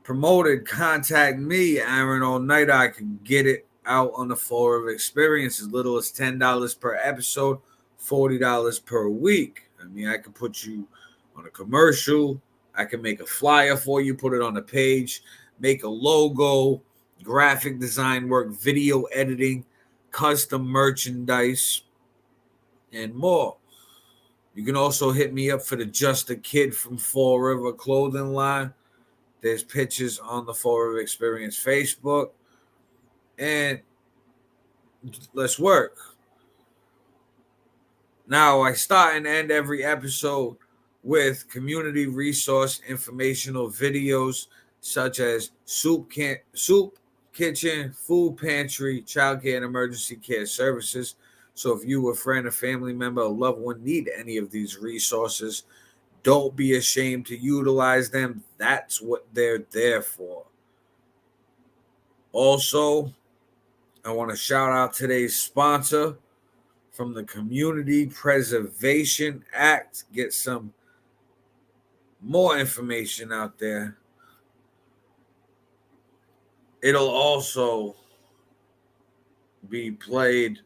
promoted, contact me, Aaron All Night. I can get it out on the Fall River Experience as little as $10 per episode, $40 per week. I mean, I can put you on a commercial. I can make a flyer for you, put it on the page, make a logo, graphic design work, video editing, custom merchandise, and more. You can also hit me up for the Just a Kid from Fall River clothing line. There's pictures on the Fall River Experience Facebook. And let's work. Now, I start and end every episode with community resource informational videos such as soup kitchen, food pantry, childcare, and emergency care services. So if you, a friend, a family member, a loved one need any of these resources, don't be ashamed to utilize them. That's what they're there for. Also, I want to shout out today's sponsor from the Community Preservation Act. Get some more information out there. It'll also be played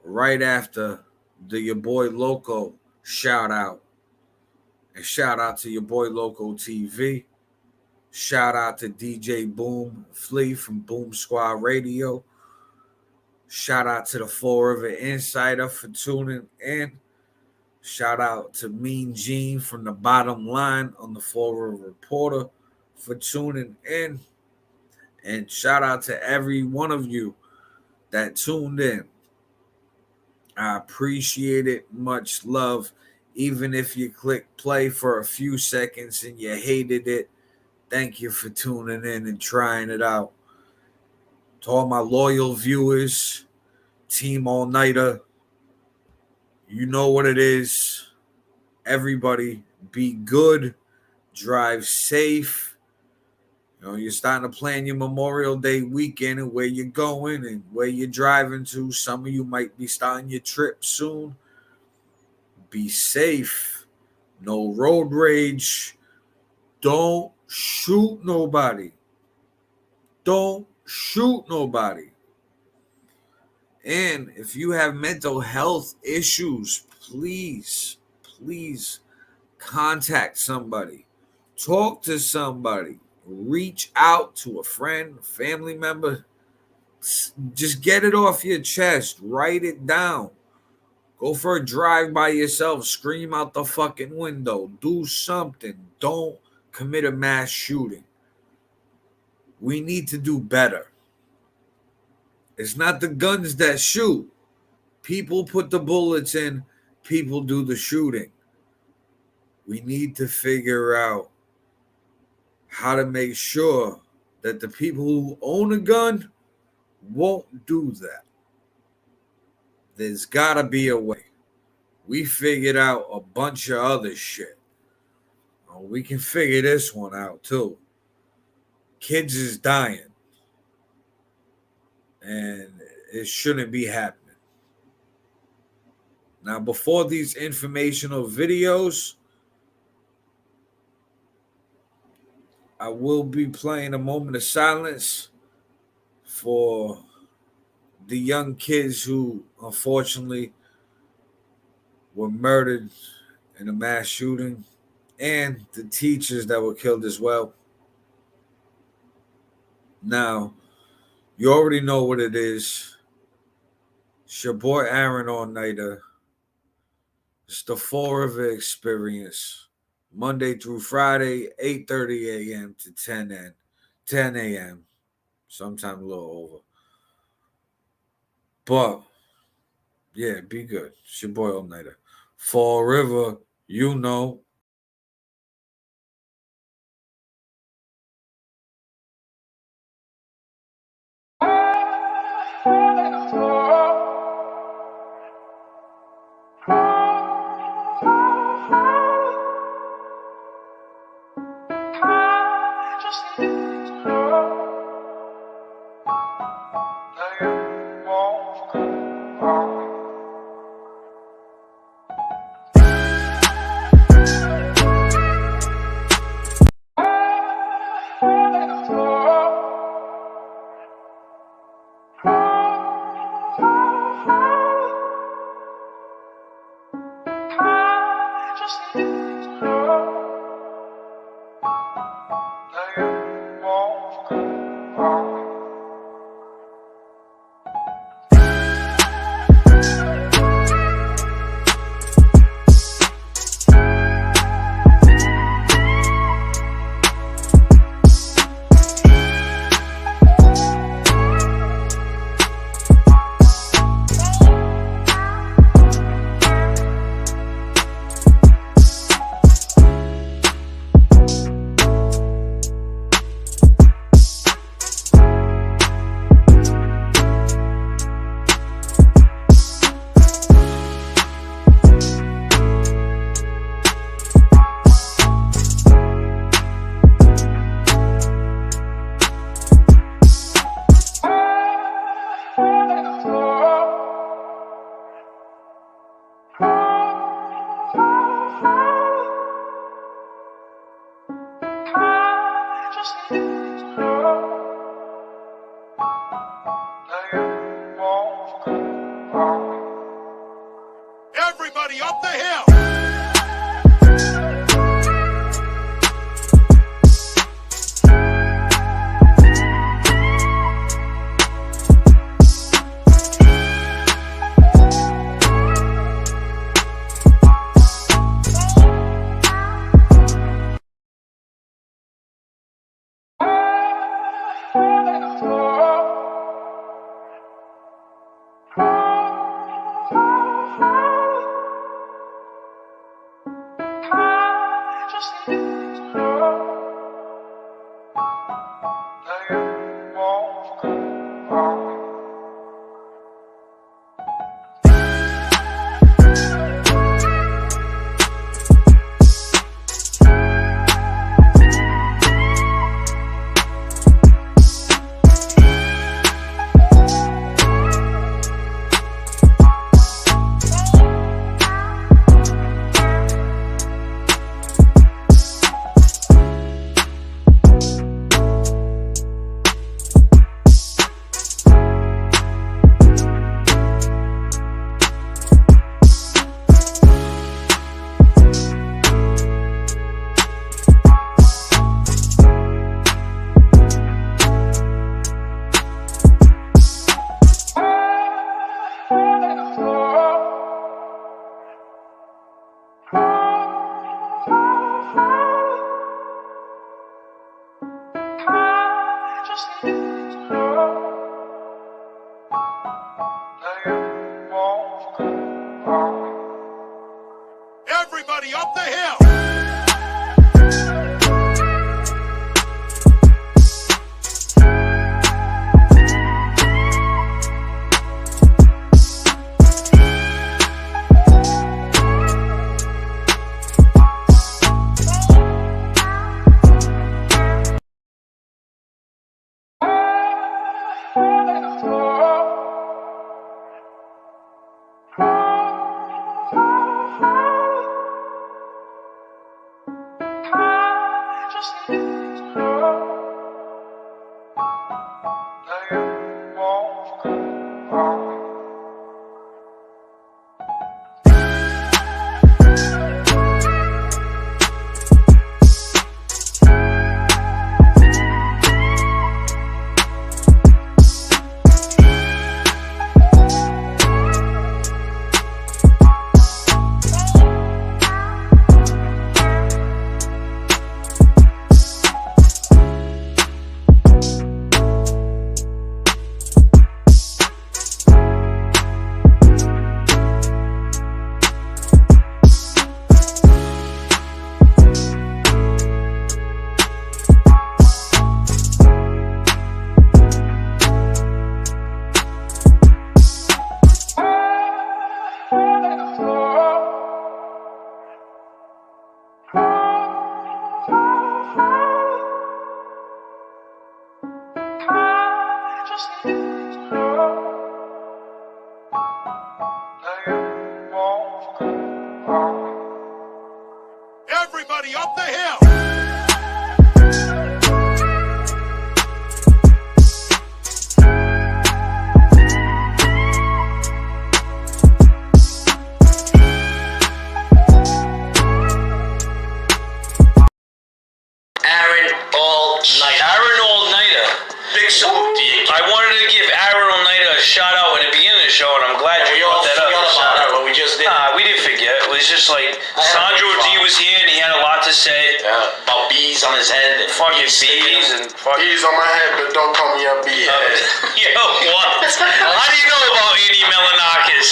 right after the Your Boy Loco shout out. And shout out to Your Boy Loco TV. Shout out to DJ Boom Flea from Boom Squad Radio. Shout out to the Fall River Insider for tuning in. Shout out to Mean Gene from the Bottom Line on the Fall River Reporter for tuning in. And shout out to every one of you that tuned in. I appreciate it. Much love. Even if you click play for a few seconds and you hated it, thank you for tuning in and trying it out. To all my loyal viewers, Team All Nighter, you know what it is. Everybody be good, drive safe. You know, you're starting to plan your Memorial Day weekend and where you're going and where you're driving to. Some of you might be starting your trip soon. Be safe. No road rage. Don't shoot nobody. Don't shoot nobody. And if you have mental health issues, please contact somebody. Talk to somebody. Reach out to a friend, family member. Just get it off your chest. Write it down. Go for a drive by yourself. Scream out the fucking window. Do something. Don't commit a mass shooting. We need to do better. It's not the guns that shoot. People put the bullets in. People do the shooting. We need to figure out how to make sure that the people who own a gun won't do that. There's got to be a way. We figured out a bunch of other shit. We can figure this one out too. Kids is dying. And it shouldn't be happening. Now, before these informational videos, I will be playing a moment of silence for the young kids who unfortunately were murdered in a mass shooting and the teachers that were killed as well. Now, you already know what it is. It's your boy Aaron All Nighter. It's the Fall River Experience. Monday through Friday, 8:30 a.m. to 10 a.m. Sometime a little over. But, yeah, be good. It's your boy All Nighter. Fall River, you know. Everybody up the hill! Everybody up the hill! Everybody up the hill! Aaron All-Nighter. Big salute to you. I wanted to give Aaron All-Nighter a shout out at the beginning of the show, and I'm glad you brought that up. What we just did. Nah, we didn't forget. It was just like Sandro D was here, and he had a lot to say. Yeah, about bees on his head. And fucking bees and fucking... Bees on my head, but don't call me a bee head. Yo, what? How do you know about Andy Melanakis?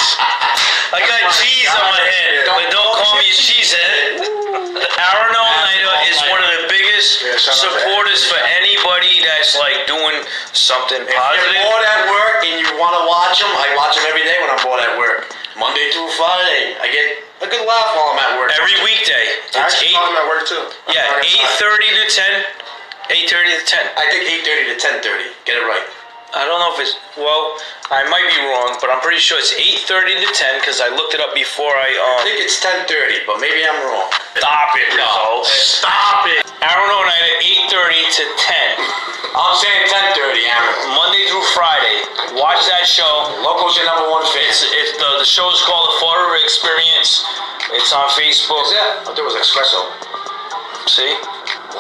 I got cheese on my head, but don't call me a cheesehead. Aaron All-Nighter is one of the biggest supporters for anybody that's like doing something positive. If you're bored at work and you want to watch them, I watch them every day when I'm bored at work. Monday through Friday, I get a good laugh while I'm at work. Every weekday. I actually call them at work too. Yeah, 8:30 to 10. 8:30 to 10. I think 8:30 to 10:30. Get it right. I don't know if it's, well, I might be wrong, but I'm pretty sure it's 8:30 to 10 because I looked it up before I think it's 10:30, but maybe I'm wrong. Stop it, no. Stop it. Aaron All-Nighter, 8:30 to 10. I'm saying 10:30, Aaron. Monday through Friday. Watch that show. Loco's your number one fan. The show is called The Fall River Experience. It's on Facebook. Is it? I thought it was Espresso. See?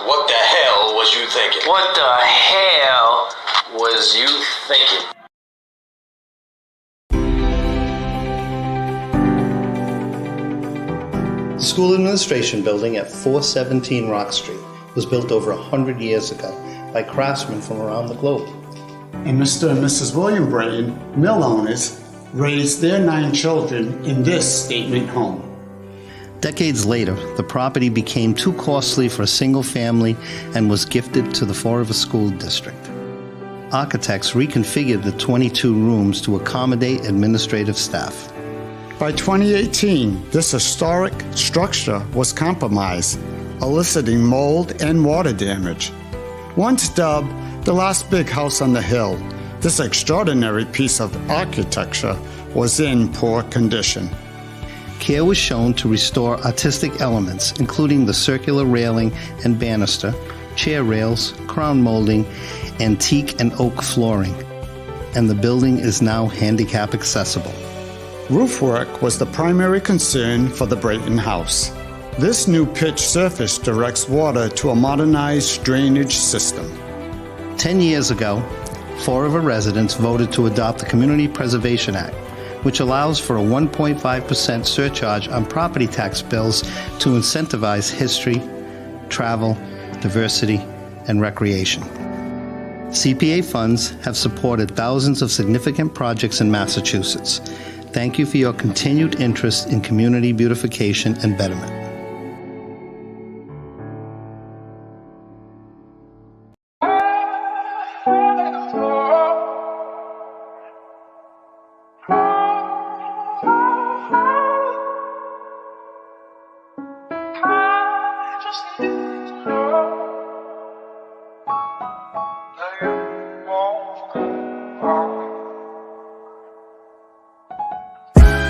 What the hell was you thinking? What the hell was you thinking? The school administration building at 417 Rock Street was built over 100 years ago by craftsmen from around the globe. And Mr. and Mrs. William Braden, mill owners, raised their 9 children in this statement home. Decades later, the property became too costly for a single family and was gifted to the Fall River School District. Architects reconfigured the 22 rooms to accommodate administrative staff. By 2018, this historic structure was compromised, eliciting mold and water damage. Once dubbed the last big house on the hill, this extraordinary piece of architecture was in poor condition. Care was shown to restore artistic elements, including the circular railing and banister, chair rails, crown molding, antique and oak flooring. And the building is now handicap accessible. Roof work was the primary concern for the Brayton House. This new pitch surface directs water to a modernized drainage system. 10 years ago, Fall River residents voted to adopt the Community Preservation Act, which allows for a 1.5% surcharge on property tax bills to incentivize history, travel, diversity, and recreation. CPA funds have supported thousands of significant projects in Massachusetts. Thank you for your continued interest in community beautification and betterment.